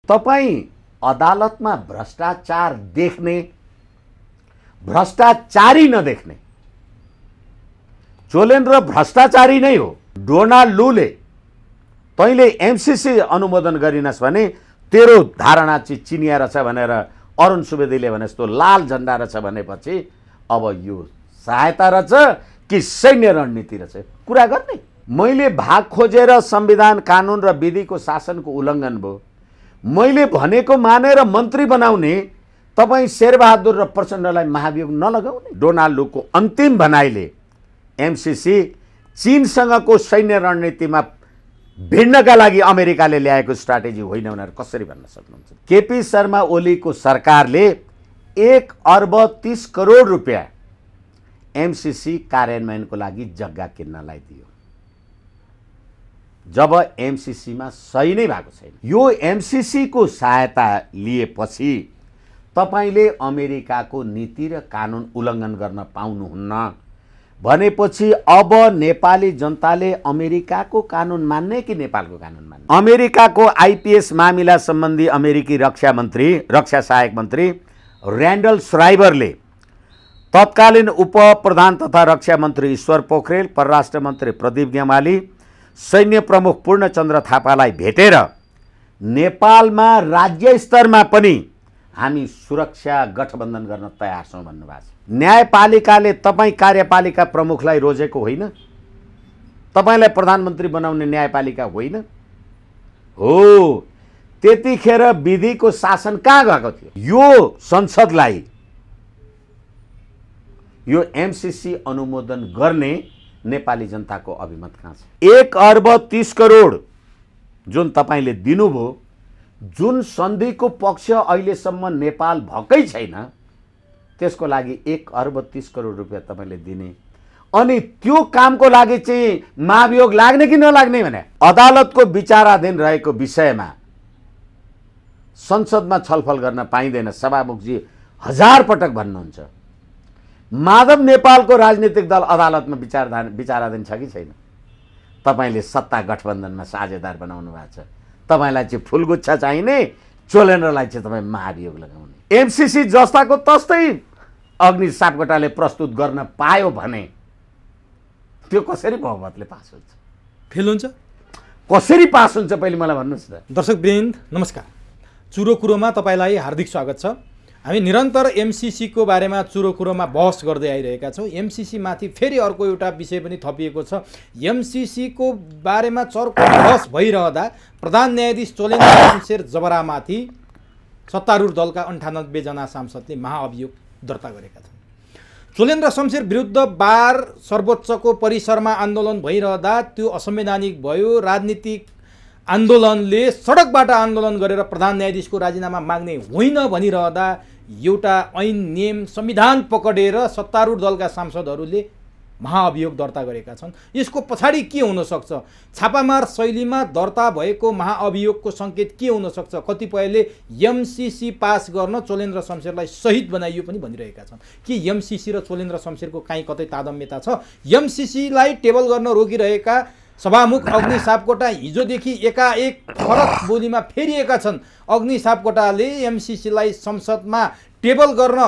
तपाईं अदालतमा भ्रष्टाचार देख्ने, भ्रष्टाचारी नदेख्ने। चोलेन्द्र भ्रष्टाचारी नै हो। डोनाल्ड लूले तैँले एमसीसी अनुमोदन गरिनस् भने तेरो धारणा चाहिँ चिनिया रहेछ भनेर अरुण सुवेदीले भने जस्तो लाल झण्डा रहेछ भनेपछि अब यो सहायता रहेछ कि सैन्य रणनीति रहेछ कुरा गर्ने। मैले भाग खोजेर संविधान कानुन र विधिको शासनको उल्लङ्घन भयो, मैले भनेको मानेर मन्त्री बनाउने तपाईँ शेरबहादुर र प्रचण्डलाई महाभियोग नलगाउने। डोनाल्ड लूको अन्तिम भनाइले एमसीसी चीनसँगको सैन्य रणनीतिमा भिड्नका लागि अमेरिकाले ल्याएको स्ट्राटेजी होइन भनेर कसरी भन्न सक्नुहुन्छ? केपी शर्मा ओलीको सरकारले 1 अर्ब 30 करोड रुपियाँ एमसीसी कार्यान्वयनको लागि जग्गा किन्नलाई दियो, जब एमसीसीमा सही नै भएको छैन। यो एमसीसी को सहायता लिएपछि तपाईले अमेरिकाको नीति र कानुन उल्लङ्घन गर्न पाउनुहुन्न भनेपछि अब नेपाली जनताले अमेरिकाको कानुन मान्ने कि नेपालको कानुन मान्ने? अमेरिकाको आईपीएस मामिला सम्बन्धी अमेरिकी रक्षा सहायक मन्त्री र्यान्डल श्राइबरले तत्कालीन उप प्रधान तथा रक्षा मन्त्री ईश्वर पोखरेल, परराष्ट्र मन्त्री प्रदीप गेवाली, सैन्य प्रमुख पूर्णचन्द्र थापालाई भेटेर नेपालमा राज्य स्तरमा पनि हामी सुरक्षा गठबन्धन गर्न तयार छौं भन्नुभएको छ। न्यायपालिकाले तपाईँ कार्यपालिका प्रमुखलाई रोजेको होइन, तपाईलाई प्रधानमन्त्री बनाउने न्यायपालिका होइन हो। त्यतिखेर विधिको शासन कहाँ गएको थियो? यो संसदलाई यो एमसीसी अनुमोदन गर्ने नेपाली जनताको अभिमत कहाँ छ? 1 अर्ब 30 करोड जुन तपाईले दिनुभयो, जुन सन्धिको पक्ष अहिलेसम्म नेपाल भएकै छैन, त्यसको लागि 1 अर्ब 30 करोड रुपियाँ तपाईले दिने, अनि त्यो कामको लागि चाहिँ महाभियोग लाग्ने कि नलाग्ने भने अदालतको विचाराधीन रहेको विषयमा संसदमा छलफल गर्न पाइँदैन। सभामुखजी 1000 पटक भन्नुहुन्छ। माधव नेपालको राजनीतिक दल अदालतमा विचाराधीन छ कि छैन? तपाईले सत्ता गठबन्धनमा साझेदार बनाउनु भएको छ। तपाईलाई चाहिँ फुलगुच्छा चाहिने, चोलेन्द्रलाई चाहिँ तपाईँ महाभियोग लगाउने। एमसीसी जस्ताको तस्तै अग्नि सापकोटाले प्रस्तुत गर्न पायो भने त्यो कसरी बहुमतले पास हुन्छ? फेल हुन्छ? कसरी पास हुन्छ पहिले मलाई भन्नुहोस् न। दर्शकवृन्द नमस्कार, चुरो कुरोमा तपाईलाई हार्दिक स्वागत छ। हामी निरन्तर एमसीसी को बारेमा चुरो कुरोमा बहस गर्दै आइरहेका छौँ। एमसीसी माथि फेरि अर्को एउटा विषय पनि थपिएको छ। एमसीसी को बारेमा चर्को बहस भइरहँदा प्रधान न्यायाधीश चोलेन्द्र शमशेर जबरामाथि सत्तारूढ दलका 98 जना सांसदले महाअभियोग दर्ता गरेका छन्। चोलेन्द्र शमशेर विरुद्ध बार सर्वोच्चको परिसरमा आन्दोलन भइरहँदा त्यो असंवैधानिक भयो। राजनीतिक आन्दोलनले सडकबाट आन्दोलन गरेर प्रधान न्यायाधीशको राजीनामा माग्ने होइन भनिरहँदा एउटा ऐन नियम संविधान पकडेर सत्तारूढ दलका सांसदहरूले महाअभियोग दर्ता गरेका छन्। यसको पछाडि के हुन सक्छ? छापामार शैलीमा दर्ता भएको महाअभियोगको संकेत के हुन सक्छ? कतिपयले एमसीसी पास गर्न चोलेन्द्र शमशेरलाई शहीद बनाइयो पनि भनिरहेका छन्। के एमसीसी र चोलेन्द्र शमशेरको काहीँ कतै तादम्यता छ? एमसीसीलाई टेबल गर्न रोकिरहेका सभामुख अग्नि सापकोटा हिजोदेखि एकाएक फरक बोलीमा फेरिएका छन्। अग्नि सापकोटाले एमसीसीलाई संसदमा टेबल गर्न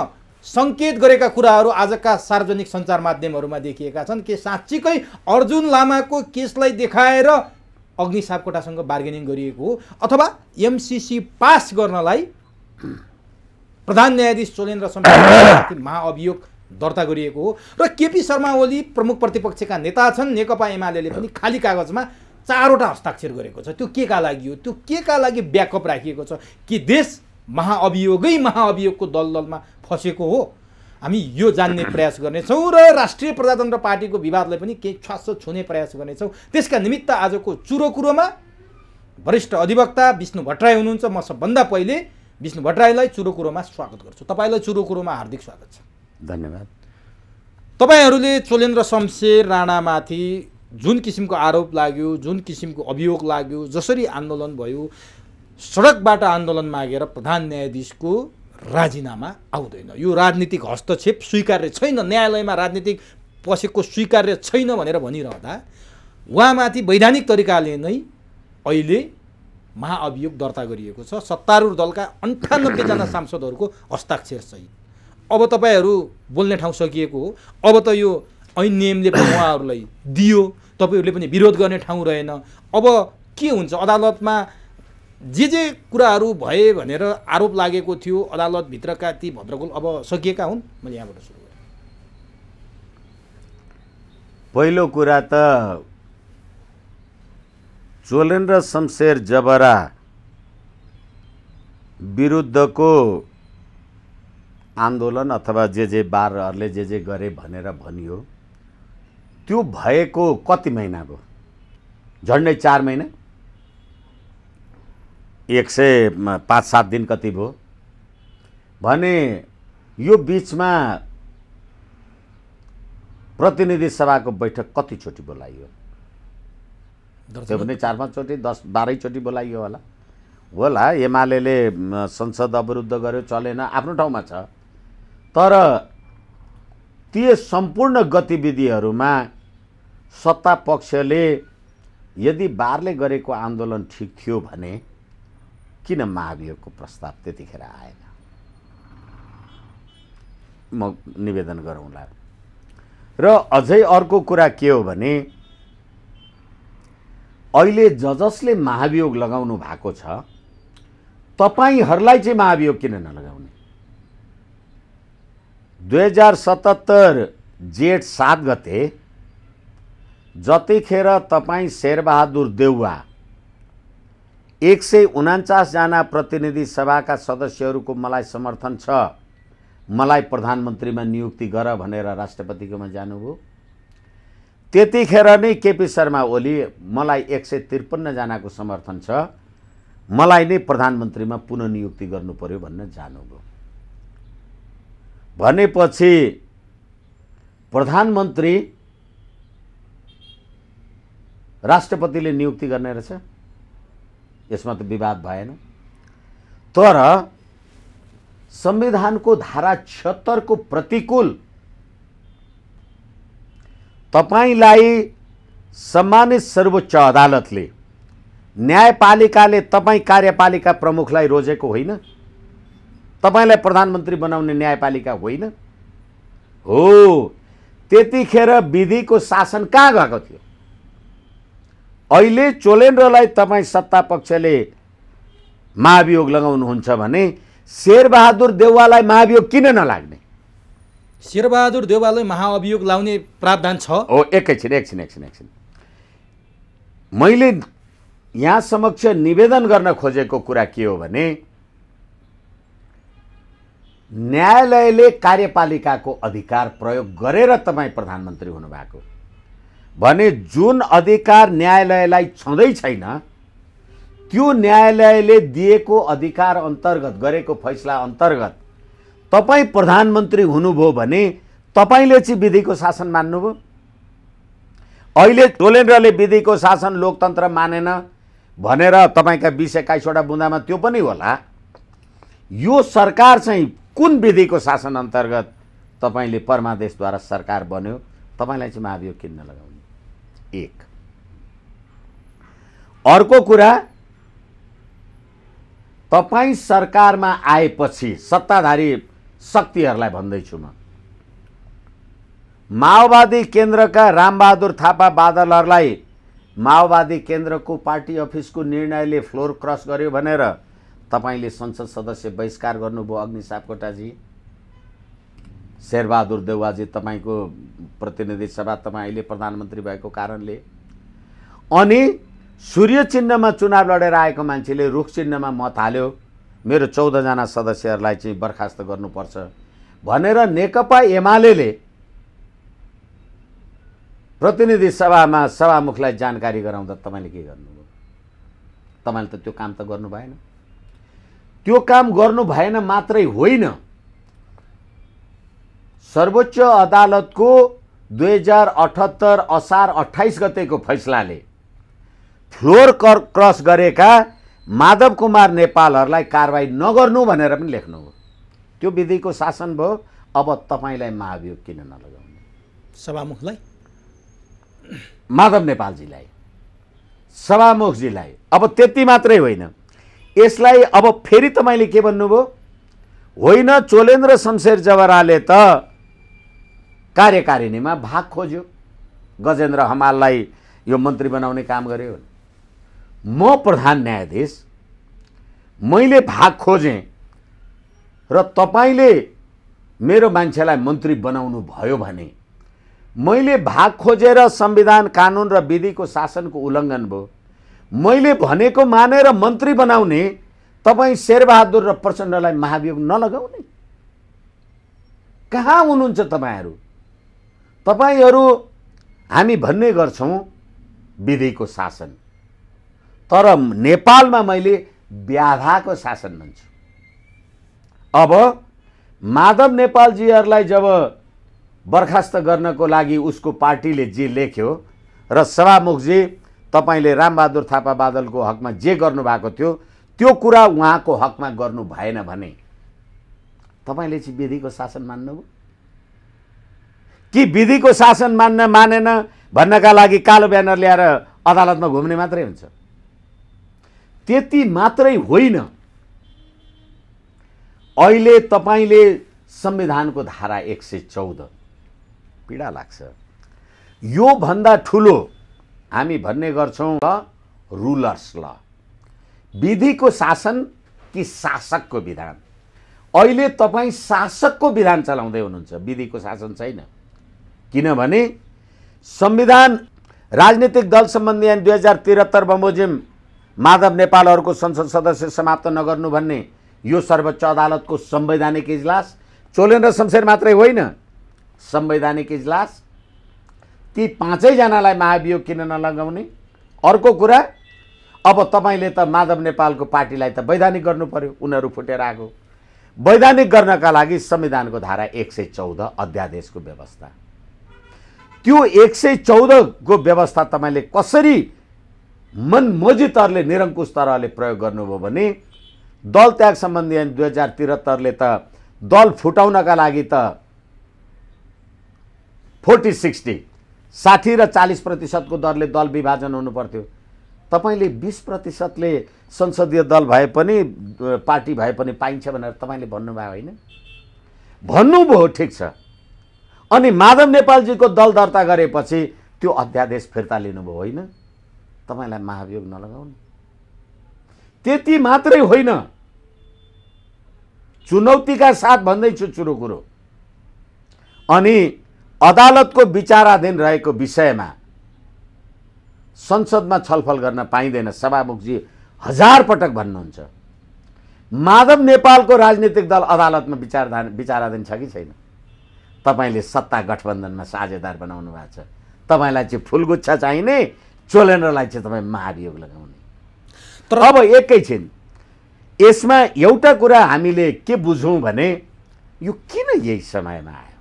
संकेत गरेका कुराहरू आजका सार्वजनिक सञ्चार माध्यमहरूमा देखिएका छन्। के साँच्चीकै अर्जुन लामाको केसलाई देखाएर अग्नि सापकोटासँग बार्गेनिङ गरिएको हो, अथवा एमसीसी पास गर्नलाई प्रधान न्यायाधीश चोलेन्द्र शमशेरमाथि महाअभियोग दर्ता गरिएको हो? र केपी शर्मा ओली प्रमुख प्रतिपक्षका नेता छन्। नेकपा एमाले पनि खाली कागजमा 4वटा हस्ताक्षर गरेको छ। त्यो के का लागि हो? त्यो के का लागि ब्याकअप राखिएको छ? कि देश महाअभियोगको दलदलमा फसेको हो? हामी यो जान्ने प्रयास गर्नेछौँ र राष्ट्रिय प्रजातन्त्र पार्टीको विवादलाई पनि केही छासो छुने प्रयास गर्नेछौँ। त्यसका निमित्त आजको चुरो कुरोमा वरिष्ठ अधिवक्ता विष्णु भट्टराई हुनुहुन्छ। म सबभन्दा पहिले विष्णु भट्टराईलाई चुरो कुरोमा स्वागत गर्छु। तपाईँलाई चुरो कुरोमा हार्दिक स्वागत छ। धन्यवाद। तपाईहरूले चोलेन्द्र शमशेर राणामाथि जुन किसिमको आरोप लाग्यो, जुन किसिमको अभियोग लाग्यो, जसरी आन्दोलन भयो, सडकबाट आन्दोलन मागेर प्रधान न्यायाधीशको राजीनामा आउँदैन, यो राजनीतिक हस्तक्षेप स्वीकार्य छैन, न्यायालयमा राजनीतिक पसेको स्वीकार्य छैन भनेर भनिरहँदा उहाँमाथि वैधानिक तरिकाले नै अहिले महाअभियोग दर्ता गरिएको छ सत्तारूढ दलका 98 जना सांसदहरूको हस्ताक्षर सहित। अब तपाईहरू बोल्ने ठाउँ सकिएको हो। अब त यो ऐन नियमले पनि उहाँहरूलाई दियो, तपाईहरूले पनि विरोध गर्ने ठाउँ रहेन। अब के हुन्छ? अदालतमा जे कुराहरू भए भनेर आरोप लागेको थियो अदालतभित्रका ती भद्रगोल अब सकिएका हुन्? मैले यहाँबाट सुरु गरेँ। पहिलो कुरा त चोलेन्द्र शमशेर जबरा विरुद्धको आन्दोलन अथवा जे बारहरूले जे गरे भनेर भनियो, त्यो भएको कति महिना भयो? झन्डै 4 महिना, 105-7 दिन कति भयो भने यो बीचमा प्रतिनिधि सभाको बैठक कतिचोटि बोलाइयो? त्यो पनि 4-5 चोटि, 10-12 चोटि बोलाइयो होला। एमाले संसद अवरुद्ध गर्यो, चलेन, आफ्नो ठाउँमा छ। तर ती सम्पूर्ण गतिविधिहरूमा सत्ता पक्षले यदि बारले गरेको आन्दोलन ठिक थियो भने किन महाभियोगको प्रस्ताव त्यतिखेर आएन? म निवेदन गरौँला। र अझै अर्को कुरा के हो भने अहिले जसले महाभियोग लगाउनु भएको छ, तपाईहरूलाई चाहिँ महाभियोग किन नलगाउने? 2077 जेठ 7 गते जतिखेर तपाईँ शेरबहादुर देउवा 149 जना प्रतिनिधि सभाका सदस्यहरूको मलाई समर्थन छ, मलाई प्रधानमन्त्रीमा नियुक्ति गर भनेर राष्ट्रपतिकोमा जानुभयो, त्यतिखेर नै केपी शर्मा ओली मलाई 153 जनाको समर्थन छ, मलाई नै प्रधानमन्त्रीमा पुनः नियुक्ति गर्नु पर्यो भनेर जानुभयो। भनेपछि प्रधानमन्त्री राष्ट्रपतिले नियुक्ति गर्ने रहेछ, यसमा त विवाद भएन। तर संविधानको धारा 76 को प्रतिकूल तपाईलाई सम्मानित सर्वोच्च अदालतले, न्यायपालिकाले तपाईँ कार्यपालिका प्रमुखलाई रोजेको होइन, तपाईलाई प्रधानमन्त्री बनाउने न्यायपालिका होइन हो। त्यतिखेर विधिको शासन कहाँ गएको थियो? अहिले चोलेन्द्रलाई तपाईँ सत्ता पक्षले महाभियोग लगाउनुहुन्छ भने शेरबहादुर देउवालाई महाभियोग किन नलाग्ने? शेरबहादुर देउवालाई महाअभियोग लाउने प्रावधान छ। हो, एकैछिन। मैले यहाँ समक्ष निवेदन गर्न खोजेको कुरा के हो भने न्यायालयले कार्यपालिकाको अधिकार प्रयोग गरेर तपाईँ प्रधानमन्त्री हुनुभएको भने जुन अधिकार न्यायालयलाई छँदै छैन, त्यो न्यायालयले दिएको अधिकार अन्तर्गत गरेको फैसला अन्तर्गत तपाईँ प्रधानमन्त्री हुनुभयो भने तपाईँले चाहिँ विधिको शासन मान्नुभयो। अहिले चोलेन्द्रले विधिको शासन लोकतन्त्र मानेन भनेर तपाईँका 20-21 बुँदामा त्यो पनि होला। यो सरकार चाहिँ कुन विधिको शासन अन्तर्गत तपाईँले परमादेशद्वारा सरकार बन्यो? तपाईँलाई चाहिँ महाभियोग किन नलगाउने? एक। अर्को कुरा, तपाईँ सरकारमा आएपछि सत्ताधारी शक्तिहरूलाई भन्दैछु म, माओवादी केन्द्रका रामबहादुर थापा बादलहरूलाई माओवादी केन्द्रको पार्टी अफिसको निर्णयले फ्लोर क्रस गर्यो भनेर तपाईले संसद सदस्य बहिष्कार गर्नुभयो। अग्नि सापकोटाजी, शेरबहादुर देउवाजी तपाईको प्रतिनिधि सभा तपाईँ अहिले प्रधानमन्त्री भएको कारणले, अनि सूर्य चिन्हमा चुनाव लडेर आएको मान्छेले रुख चिन्हमा मत हाल्यो, मेरो 14 जना सदस्यहरूलाई चाहिँ बर्खास्त गर्नुपर्छ भनेर नेकपा एमालेले प्रतिनिधि सभामा सभामुखलाई जानकारी गराउँदा तपाईले के गर्नुभयो? तपाईले त त्यो काम त गर्नु भएन। त्यो काम गर्नु भएन मात्रै होइन, सर्वोच्च अदालतको 2078 असार 28 गतेको फैसलाले फ्लोर क्रस गरेका माधव कुमार नेपालहरूलाई कारबाही नगर्नु भनेर पनि लेख्नुभयो। त्यो विधिको शासन भयो। अब तपाईलाई महाभियोग किन नलगाउने? सभामुखलाई, माधव नेपालजीलाई सभामुखजीलाई। अब त्यति मात्रै होइन, यसलाई अब फेरि तपाईँले के भन्नुभयो, होइन चोलेन्द्र शमशेर जवराले त कार्यकारिणीमा भाग खोज्यो, गजेन्द्र हमाललाई यो मन्त्री बनाउने काम गर्यो। म प्रधान न्यायाधीश, मैले भाग खोजेँ र तपाईँले मेरो मान्छेलाई मन्त्री बनाउनु भयो भने मैले भाग खोजेर संविधान कानुन र विधिको शासनको उल्लङ्घन भयो। मैले भनेको मानेर मन्त्री बनाउने तपाईँ शेरबहादुर र प्रचण्डलाई महाभियोग नलगाउने। कहाँ हुनुहुन्छ तपाईँहरू? तपाईँहरू हामी भन्ने गर्छौँ विधिको शासन, तर नेपालमा मैले व्याधाको शासन भन्छु। अब माधव नेपालजीहरूलाई जब बर्खास्त गर्नको लागि उसको पार्टीले जे लेख्यो र सभामुखजी तपाईँले रामबहादुर थापा बादलको हकमा जे गर्नुभएको थियो त्यो कुरा उहाँको हकमा गर्नु भएन भने तपाईँले चाहिँ विधिको शासन मान्नुभयो कि विधिको शासन मानेन भन्नका लागि कालो ब्यानर ल्याएर अदालतमा घुम्ने मात्रै हुन्छ? त्यति मात्रै होइन, अहिले तपाईँले संविधानको धारा 114, पीडा लाग्छ, यो भन्दा ठुलो हामी भन्ने गर्छौँ रुलर्स ल, विधिको शासन कि शासकको विधान। अहिले तपाईँ शासकको विधान चलाउँदै हुनुहुन्छ, विधिको शासन छैन। किनभने संविधान राजनीतिक दल सम्बन्धी ऐन 2073 बमोजिम माधव नेपालहरूको संसद सदस्य समाप्त नगर्नु भन्ने यो सर्वोच्च अदालतको संवैधानिक इजलास, चोलेन्द्र शमशेर मात्रै होइन, संवैधानिक इजलास, ती पाँचैजनालाई महाभियोग किन नलगाउने? अर्को कुरा, अब तपाईँले त माधव नेपालको पार्टीलाई त वैधानिक गर्नु पर्यो, उनीहरू फुटेर आएको। वैधानिक गर्नका लागि संविधानको धारा 114 अध्यादेशको व्यवस्था, त्यो 114 को व्यवस्था तपाईँले कसरी मनमोजी तरले निरङ्कुश तरहले प्रयोग गर्नुभयो भने दल त्याग सम्बन्धी ऐन 2073 त दल फुटाउनका लागि त 60 र 40% को दरले दल विभाजन हुनु पर्थ्यो। तपाईले 20% ले संसदीय दल भए पनि पार्टी भए पनि पाइन्छ भनेर तपाईले भन्नुभयो होइन? भन्नुभयो, ठिक छ। अनि माधव नेपालजीको दल दर्ता गरेपछि त्यो अध्यादेश फिर्ता लिनुभयो होइन? तपाईलाई महाभियोग नलगाउनु। त्यति मात्रै होइन, चुनौतीका साथ भन्दैछु चुरो कुरो, अनि अदालतको विचाराधीन रहेको विषयमा संसदमा छलफल गर्न पाइँदैन। सभामुखजी 1000 पटक भन्नुहुन्छ। माधव नेपालको राजनीतिक दल अदालतमा विचाराधीन छ कि छैन? तपाईले सत्ता गठबन्धनमा साझेदार बनाउनु भएको छ। तपाईलाई चाहिँ फुलगुच्छा चाहिने, चोलेन्द्रलाई चाहिँ तपाईँ महाभियोग लगाउने। तर अब एकैछिन यसमा एउटा कुरा हामीले के बुझौँ भने यो किन यही समयमा आयो?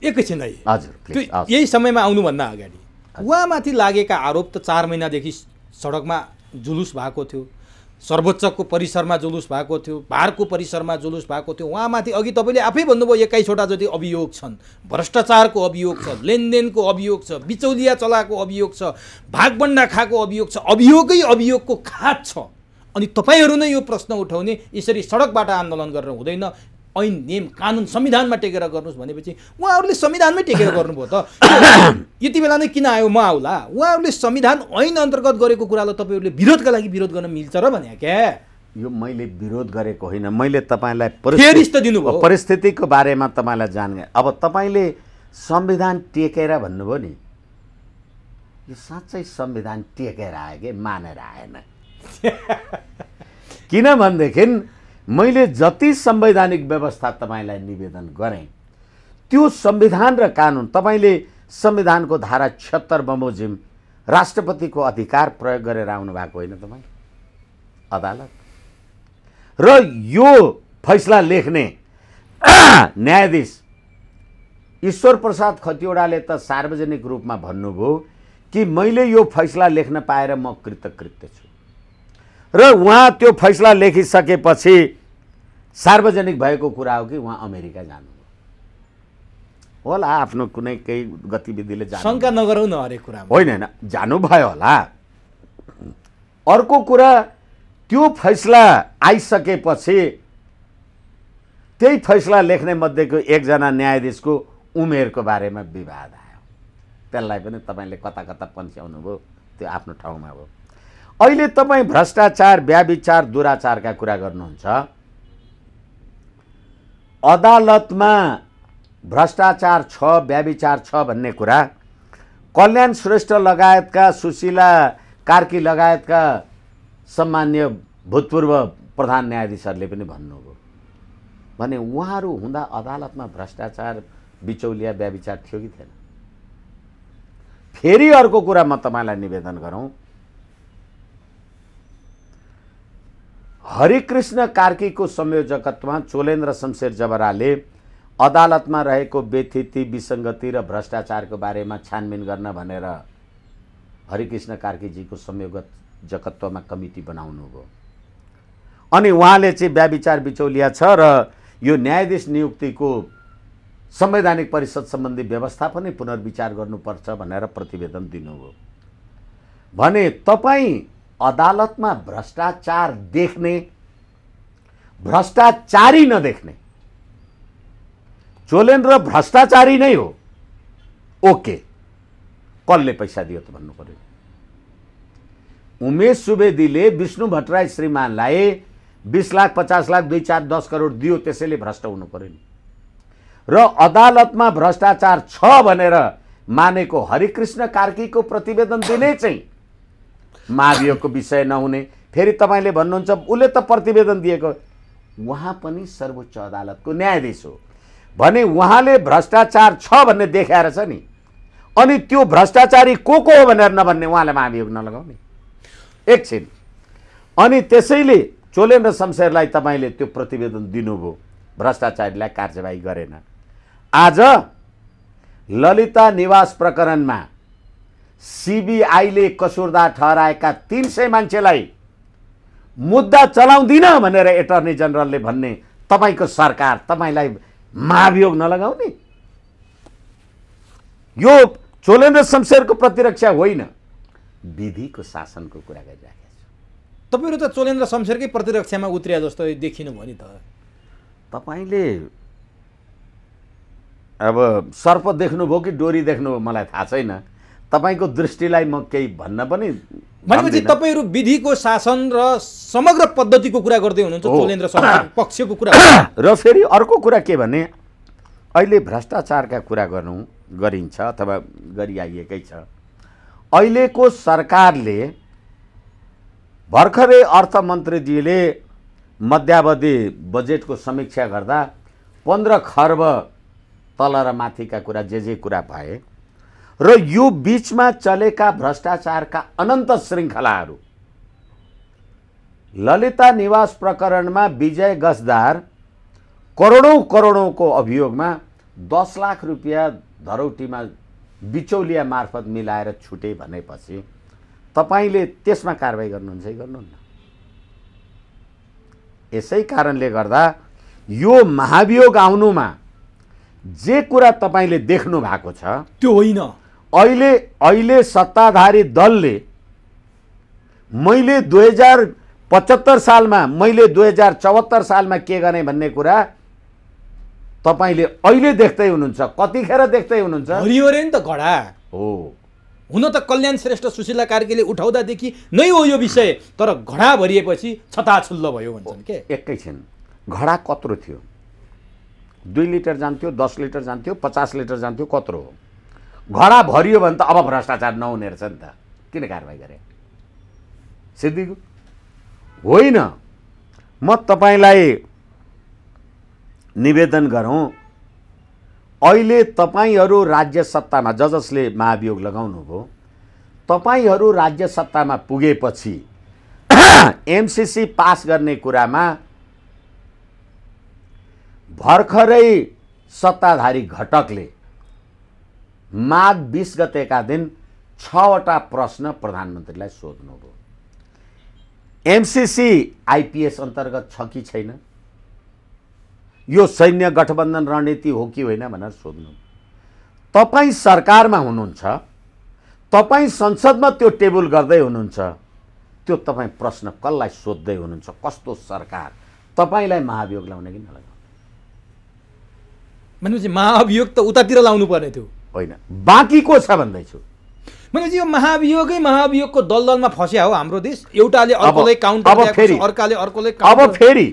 एकैछिन है, हजुर प्लिज। यही समयमा आउनुभन्दा अगाडि उहाँमाथि लागेका आरोप त 4 महिनादेखि सडकमा जुलुस भएको थियो, सर्वोच्चको परिसरमा जुलुस भएको थियो, भारको परिसरमा जुलुस भएको थियो। उहाँमाथि अघि तपाईँले आफै भन्नुभयो 21वटा जति अभियोग छन्। भ्रष्टाचारको अभियोग छ, लेनदेनको अभियोग छ, बिचौलिया चलाएको अभियोग छ, भागबन्डा खाएको अभियोग छ, अभियोगै अभियोगको खात छ। अनि तपाईँहरू नै यो प्रश्न उठाउने, यसरी सडकबाट आन्दोलन गरेर हुँदैन, ऐन नियम कानुन संविधानमा टेकेर गर्नुहोस् भनेपछि उहाँहरूले संविधानमै टेकेर गर्नुभयो त। यति बेला नै किन आयो म आउला? उहाँहरूले संविधान ऐन अन्तर्गत गरेको कुरालाई तपाईँहरूले विरोधका लागि विरोध गर्न मिल्छ र भने क्या? यो मैले विरोध गरेको होइन, मैले तपाईँलाई परिस्थितिको बारेमा तपाईँलाई जाने। अब तपाईँले संविधान टेकेर भन्नुभयो नि, यो साँच्चै संविधान टेकेर आयो कि मानेर आएन? किनभनेदेखि मैले जति संवैधानिक व्यवस्था तपाईलाई निवेदन गरेँ त्यो संविधान र कानुन, तपाईले संविधानको धारा 76 बमोजिम राष्ट्रपतिको अधिकार प्रयोग गरेर आउनु भएको होइन तपाईँ अदालत? र यो फैसला लेख्ने न्यायाधीश ईश्वर प्रसाद खतिवडाले त सार्वजनिक रूपमा भन्नुभयो कि मैले यो फैसला लेख्न पाएर म कृतकृत्य छु। र उहाँ त्यो फैसला लेखिसकेपछि सार्वजनिक भएको कुरा हो कि उहाँ अमेरिका जानुभयो। होला आफ्नो कुनै केही गतिविधिले शङ्का नगरौँ न हरेक कुरामा। होइन जानुभयो होला। अर्को कुरा त्यो फैसला आइसकेपछि त्यही फैसला लेख्ने मध्येको एकजना न्यायाधीशको उमेरको बारेमा विवाद आयो। त्यसलाई पनि तपाईँले कता कता पन्स्याउनु भयो, त्यो आफ्नो ठाउँमा हो। अहिले तपाईँ भ्रष्टाचार, व्याभिचार, दुराचारका कुरा गर्नुहुन्छ। अदालतमा भ्रष्टाचार छ, व्याभिचार छ भन्ने कुरा कल्याण श्रेष्ठ लगायतका, सुशीला कार्की लगायतका सम्मान्य भूतपूर्व प्रधान न्यायाधीशहरूले पनि भन्नुभयो भने उहाँहरू हुँदा अदालतमा भ्रष्टाचार, बिचौलिया, व्याभिचार थियो कि थिएन? फेरि अर्को कुरा म तपाईँलाई निवेदन गरौँ, हरिकृष्ण कार्कीको संयोजकत्वमा चोलेन्द्र शमशेर जबराले अदालतमा रहेको बेथिति, विसङ्गति र भ्रष्टाचारको बारेमा छानबिन गर्न भनेर हरिकृष्ण कार्कीजीको संयोजकत्वमा कमिटी बनाउनु भयो। अनि उहाँले चाहिँ व्याभिचार, बिचौलिया छ र यो न्यायाधीश नियुक्तिको संवैधानिक परिषद सम्बन्धी व्यवस्था पनि पुनर्विचार गर्नुपर्छ भनेर प्रतिवेदन दिनुभयो भने तपाईँ अदालतमा भ्रष्टाचार देख्ने, भ्रष्टाचारी नदेख्ने, चोलेन्द्र भ्रष्टाचारी नै हो, ओके, कसले पैसा दियो त भन्नु पर्यो। उमेश सुवेदीले विष्णु भट्टराई श्रीमानलाई 20 लाख, 50 लाख, 2, 4, 10 करोड दियो, त्यसैले भ्रष्ट हुनु पर्यो नि। र अदालतमा भ्रष्टाचार छ भनेर मानेको हरिकृष्ण कार्कीको प्रतिवेदन दिने चाहिँ महाभियोगको विषय नहुने। फेरि तपाईँले भन्नुहुन्छ उसले त प्रतिवेदन दिएको, उहाँ पनि सर्वोच्च अदालतको न्यायाधीश हो भने उहाँले भ्रष्टाचार छ भन्ने देखाएर छ नि, अनि त्यो भ्रष्टाचारी को हो भनेर नभन्ने उहाँले महाभियोग नलगाउने एकछिन। अनि त्यसैले चोलेन्द्र शमशेरलाई तपाईँले त्यो प्रतिवेदन दिनुभयो, भ्रष्टाचारीलाई कार्यवाही गरेन। आज ललिता निवास प्रकरणमा सीबीआईले कसुरदार ठहराएका 300 मान्छेलाई मुद्दा चलाउँदिन भनेर एटर्नी जनरलले भन्ने तपाईँको सरकार तपाईँलाई महाभियोग नलगाउने? यो चोलेन्द्र शमशेरको प्रतिरक्षा होइन, विधिको शासनको कुरा गरिरहेको छ। तपाईँहरू त चोलेन्द्र शमशेरकै प्रतिरक्षामा उत्रिया जस्तो देखिनु भयो नि त। तपाईँले अब सर्प देख्नुभयो कि डोरी देख्नुभयो मलाई थाहा छैन, तपाईँको दृष्टिलाई म केही भन्न पनि भनेपछि तपाईँहरू विधिको शासन र समग्र पद्धतिको कुरा गर्दै हुनुहुन्छ, चोलेन्द्र शमशेर पक्षको कुरा। र फेरि अर्को कुरा के भने अहिले भ्रष्टाचारका कुरा गरिन्छ अथवा गरिआइएकै छ। अहिलेको सरकारले भर्खरै अर्थमन्त्रीजीले मध्यावधि बजेटको समीक्षा गर्दा 15 खर्ब तल र माथिका कुरा जे कुरा भए र यो बीचमा चलेका भ्रष्टाचारका अनन्त श्रृङ्खलाहरू, ललिता निवास प्रकरणमा विजय गजदार करोडौँको अभियोगमा 10 लाख रुपियाँ धरौटीमा बिचौलिया मार्फत मिलाएर छुटे भनेपछि तपाईँले त्यसमा कारबाही गर्नुहुन्छ कि गर्नुहुन्न? यसै कारणले गर्दा यो महाभियोग आउनुमा जे कुरा तपाईँले देख्नु भएको छ त्यो होइन। अहिले सत्ताधारी दलले मैले 2075 सालमा, मैले 2074 सालमा के गर्ने भन्ने कुरा तपाईँले अहिले देख्दै हुनुहुन्छ। कतिखेर देख्दै हुनुहुन्छ? हरियो रे नि त घडा हो। हुन त कल्याण श्रेष्ठ सुशीला कार्कीले उठाउँदादेखि नै हो यो विषय, तर घडा भरिएपछि छताछुल्ल भयो भन्छन् के। एकैछिन, घडा कत्रो थियो? 2 लिटर जान्थ्यो, 10 लिटर जान्थ्यो, 50 लिटर जान्थ्यो, कत्रो हो? घडा भरियो भने त अब भ्रष्टाचार नहुने रहेछ नि त, किन कारबाही गरे? सिद्धिको होइन। म तपाईँलाई निवेदन गरौँ, अहिले तपाईँहरू राज्य सत्तामा, जसले महाभियोग लगाउनु भयो, तपाईँहरू राज्य सत्तामा पुगेपछि एमसीसी पास गर्ने कुरामा भर्खरै सत्ताधारी घटकले माघ 20 गतेका दिन 6वटा प्रश्न प्रधानमन्त्रीलाई सोध्नुभयो। एमसीसी आइपीएस अन्तर्गत छ कि छैन, यो सैन्य गठबन्धन रणनीति हो कि होइन भनेर सोध्नु। तपाईँ सरकारमा हुनुहुन्छ, तपाईँ संसदमा त्यो टेबल गर्दै हुनुहुन्छ, त्यो तपाईँ प्रश्न कसलाई सोध्दै हुनुहुन्छ? कस्तो सरकार तपाईँलाई महाभियोग लाउने कि नलाउने? भनेपछि महाभियोग त उतातिर लाउनु पर्ने थियो होइन, बाँकी को छ भन्दैछु। भनेपछि यो महाभियोगको दलदलमा फस्या हो हाम्रो देश। एउटाले अर्कोलाई काउन्टर ल्याएको छ, अर्काले अर्कोलाई काउन्टर। अब फेरि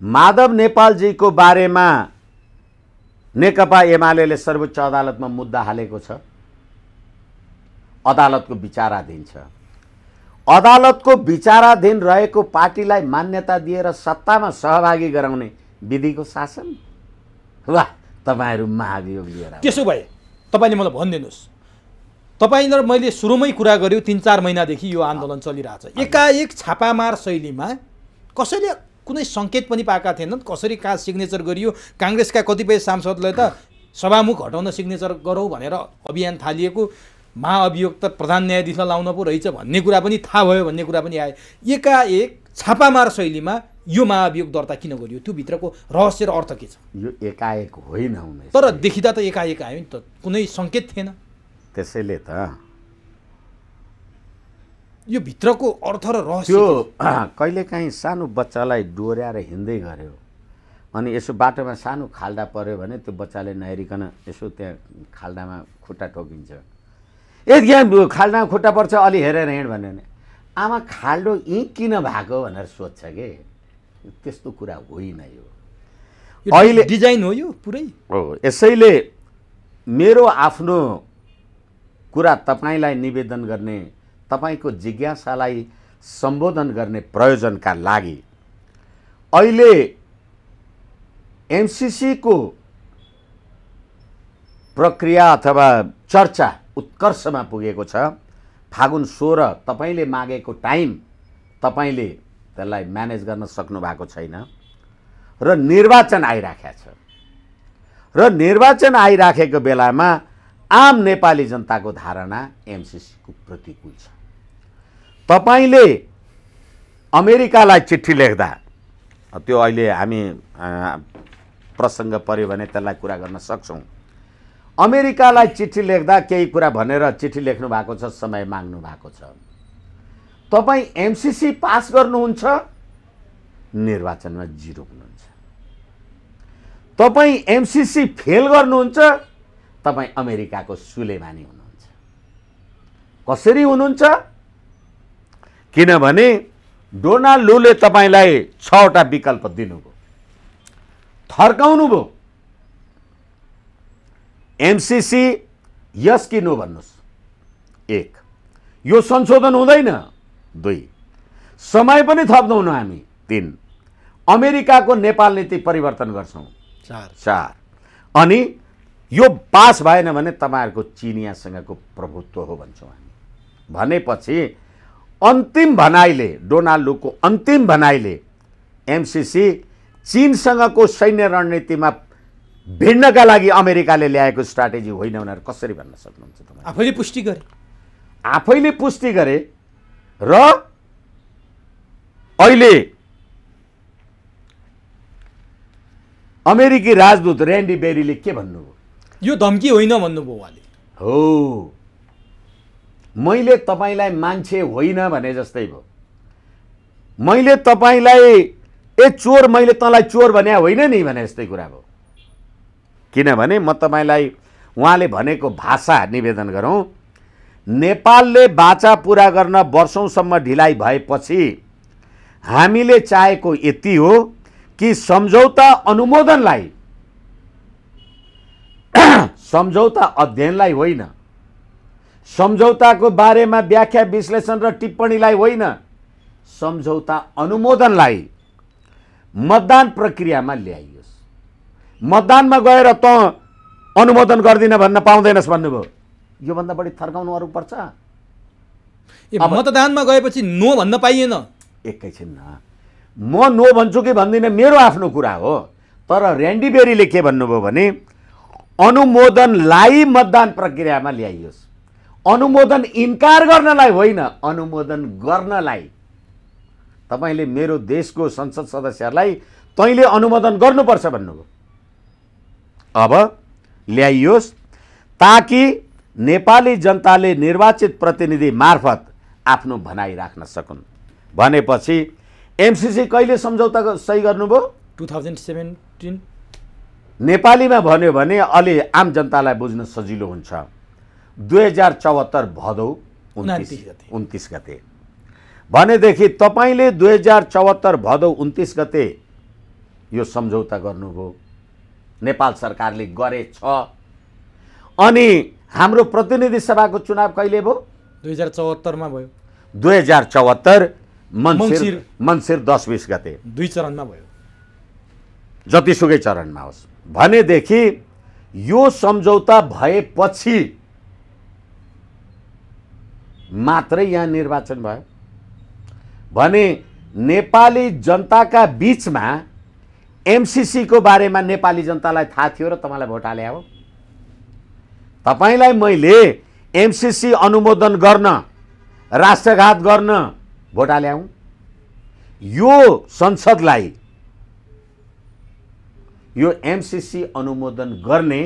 माधव नेपालजीको बारेमा नेकपा एमाले सर्वोच्च अदालतमा मुद्दा हालेको छ, अदालतको विचाराधीन छ। अदालतको विचाराधीन रहेको पार्टीलाई मान्यता दिएर सत्तामा सहभागी गराउने विधिको शासन? वाह, तपाईहरू महाभियोग लिएर। त्यसो भए तपाईँले मलाई भनिदिनुहोस्, तपाईँ र मैले सुरुमै कुरा गर्यो 3-4 महिनादेखि यो आन्दोलन चलिरहेछ। एकाएक छापामार शैलीमा कसैले कुनै सङ्केत पनि पाएका थिएनन्, कसरी कहाँ सिग्नेचर गरियो। काङ्ग्रेसका कतिपय सांसदले त सभामुख हटाउन सिग्नेचर गरौँ भनेर अभियान थालिएको, महाअभियोग त प्रधान न्यायाधीशलाई लाउन पो रहेछ भन्ने कुरा पनि थाहा भयो, भन्ने कुरा पनि आयो। एकाएक छापामार शैलीमा यो महाअभियोग दर्ता किन गरियो? त्यो भित्रको रहस्य र अर्थ के छ? यो एकाएक होइन हुने, तर देखिँदा त एकाएक आयो नि त, कुनै सङ्केत थिएन। त्यसैले त यो भित्रको अर्थ र रहस्य त्यो कहिलेकाहीँ सानो बच्चालाई डोर्याएर हिँड्दै गऱ्यो अनि यसो बाटोमा सानो खाल्डा पर्यो भने त्यो बच्चाले नहेरिकन यसो त्यहाँ खाल्डामा खुट्टा ठोकिन्छ। यहाँ खाल्डामा खुट्टा पर्छ, अलि हेरेर हिँड भन्यो भने आमा खाल्डो यहीँ किन भएको भनेर सोध्छ के। त्यस्तो कुरा होइन यो। अहिले डिजाइन हो यो पुरै हो। यसैले मेरो आफ्नो कुरा तपाईँलाई निवेदन गर्ने, तपाईँको जिज्ञासालाई सम्बोधन गर्ने प्रयोजनका लागि अहिले एमसीसी को प्रक्रिया अथवा चर्चा उत्कर्षमा पुगेको छ। फागुन 16 तपाईँले मागेको टाइम तपाईँले त्यसलाई म्यानेज गर्न सक्नु भएको छैन र निर्वाचन आइराखेको छ र निर्वाचन आइराखेको बेलामा आम नेपाली जनताको धारणा एमसीसी को प्रतिकूल छ। तपाईले अमेरिकालाई चिठी लेख्दा, त्यो अहिले हामी प्रसङ्ग पर्यो भने त्यसलाई कुरा गर्न सक्छौँ। अमेरिकालाई चिठी लेख्दा केही कुरा भनेर चिठी लेख्नु भएको छ, समय माग्नु भएको छ। तपाईँ एमसीसी पास गर्नुहुन्छ, निर्वाचनमा 0 हुनुहुन्छ। तपाईँ एमसीसी फेल गर्नुहुन्छ, तपाईँ अमेरिकाको सुलेमानी हुनुहुन्छ। कसरी हुनुहुन्छ? किनभने डोनाल्ड लूले तपाईँलाई 6वटा विकल्प दिनुभयो, थर्काउनु भयो। एमसीसी यस कि नो भन्नुहोस्। 1, यो संशोधन हुँदैन। 2, समय पनि थप्दैनौँ हामी। 3, अमेरिकाको नेपाल नीति परिवर्तन गर्छौँ। 4, अनि यो पास भएन भने तपाईँहरूको चिनियासँगको प्रभुत्व हो भन्छौँ हामी। भनेपछि अन्तिम भनाइले, डोनाल्ड लूको अन्तिम भनाइले एमसीसी चीनसँगको सैन्य रणनीतिमा भिड्नका लागि अमेरिकाले ल्याएको स्ट्राटेजी होइन भनेर कसरी भन्न सक्नुहुन्छ तपाईँ? आफैले पुष्टि गरे। आफैले पुष्टि गरे र अहिले अमेरिकी राजदूत ऱ्यान्डी बेरीले के भन्नुभयो? यो धम्की होइन भन्नुभयो उहाँले। हो, मैले तपाईँलाई मान्छे होइन भने जस्तै भयो। मैले तपाईँलाई चोर, मैले तँलाई चोर भने होइन नि भने जस्तै कुरा भयो। किनभने म तपाईँलाई उहाँले भनेको भाषा निवेदन गरौँ। नेपालले बाचा पूरा गर्न वर्षौंसम्म ढिलाइ भएपछि हामीले चाहेको यति हो कि सम्झौता अनुमोदनलाई, सम्झौता अध्ययनलाई होइन, सम्झौताको बारेमा व्याख्या विश्लेषण र टिप्पणीलाई होइन, सम्झौता अनुमोदनलाई मतदान प्रक्रियामा ल्याइयोस्। मतदानमा गएर त अनुमोदन गर्दिन भन्न पाउँदैनस् भन्नुभयो। योभन्दा बढी थर्काउनु अरू पर्छ? मतदानमा गएपछि नो भन्न पाइएन। एकैछिन, म नो भन्छु कि भन्दिनँ मेरो आफ्नो कुरा हो। तर ऱ्यान्डी बेरीले के भन्नुभयो भने अनुमोदनलाई मतदान प्रक्रियामा ल्याइयोस्। अनुमोदन इन्कार गर्नलाई होइन, अनुमोदन गर्नलाई। तपाईले मेरो देशको संसद सदस्यहरूलाई तैँले अनुमोदन गर्नुपर्छ भन्नुभयो। अब ल्याइयोस् ताकि नेपाली जनताले निर्वाचित प्रतिनिधि मार्फत आफ्नो भनाइ राख्न सकुन्। भनेपछि एमसीसी कहिले सम्झौता सही गर्नुभयो? 2017। नेपालीमा भन्यो भने अलि आम जनतालाई बुझ्न सजिलो हुन्छ। 2074 भदौ 29 गते। भनेदेखि तपाईँले 2074 भदौ 29 गते यो सम्झौता गर्नुभयो, नेपाल सरकारले गरेछ। अनि हाम्रो प्रतिनिधि सभाको चुनाव कहिले भयो? 2074 मा भयो। 2074 मन्सिर 10-20 गते। 2 चरणमा भयो, जतिसुकै चरणमा होस्। भनेदेखि यो सम्झौता भएपछि मात्रै यहाँ निर्वाचन भयो भने नेपाली जनताका बीचमा एमसीसी को बारेमा नेपाली जनतालाई थाहा थियो र तपाईँलाई भोट हाले हो? तपाईँलाई मैले एमसीसी अनुमोदन गर्न, राष्ट्रघात गर्न भोट हाले हुँ? यो संसदलाई यो एमसीसी अनुमोदन गर्ने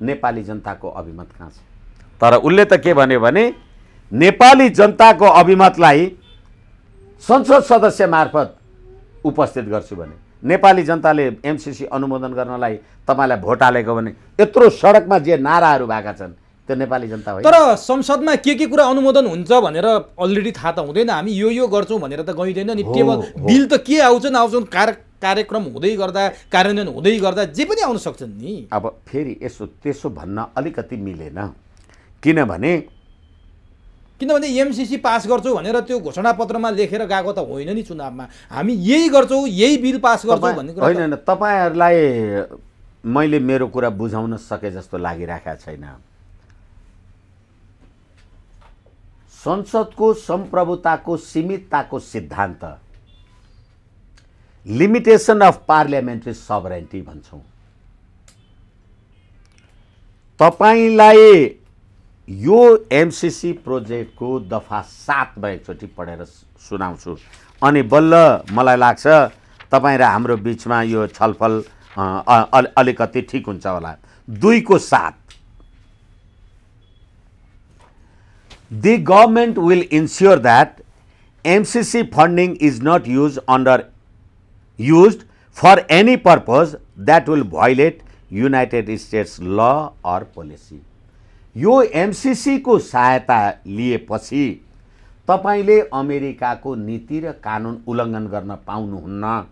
नेपाली जनताको अभिमत कहाँ छ? तर उसले त के भन्यो भने नेपाली जनताको अभिमतलाई संसद सदस्य मार्फत उपस्थित गर्छु भने। नेपाली जनताले एमसीसी अनुमोदन गर्नलाई तपाईलाई भोट हालेको भने यत्रो सडकमा जे नाराहरू भएका छन् त्यो नेपाली जनता होइन। तर संसदमा के कुरा अनुमोदन हुन्छ भनेर अलरेडी थाहा त हुँदैन। हामी यो गर्छौँ भनेर त गइदैन नि। टेबल बिल त के आउँछ नआउँछ कार्यक्रम हुँदै गर्दा, कार्यान्वयन हुँदै गर्दा जे पनि आउन सक्छन् नि। अब फेरि त्यसो भन्न अलिकति मिलेन। किनभने एमसीसी पास गर्छौँ भनेर त्यो घोषणापत्रमा लेखेर गएको त होइन नि। चुनावमा हामी यही गर्छौँ, यही बिल पास गर्छौँ भन्ने कुरा होइन। तपाईँहरूलाई मैले मेरो कुरा बुझाउन सके जस्तो लागिरहेको छैन। संसदको सम्प्रभुताको सीमितताको सिद्धान्त लिमिटेसन अफ पार्लियामेन्ट्री सबरेन्टी भन्छौँ। तपाईँलाई यो एमसीसी प्रोजेक्टको दफा 7 मा एकचोटि पढेर सुनाउँछु अनि बल्ल मलाई लाग्छ तपाईँ र हाम्रो बीचमा यो छलफल अलिकति ठिक हुन्छ होला। 2 को 7 The government will ensure that MCC funding is not used for any purpose that will violate United States law or policy. यो एमसीसी को सहायता लिएपछि तपाईले अमेरिकाको नीति र कानुन उल्लङ्घन गर्न पाउनुहुन्न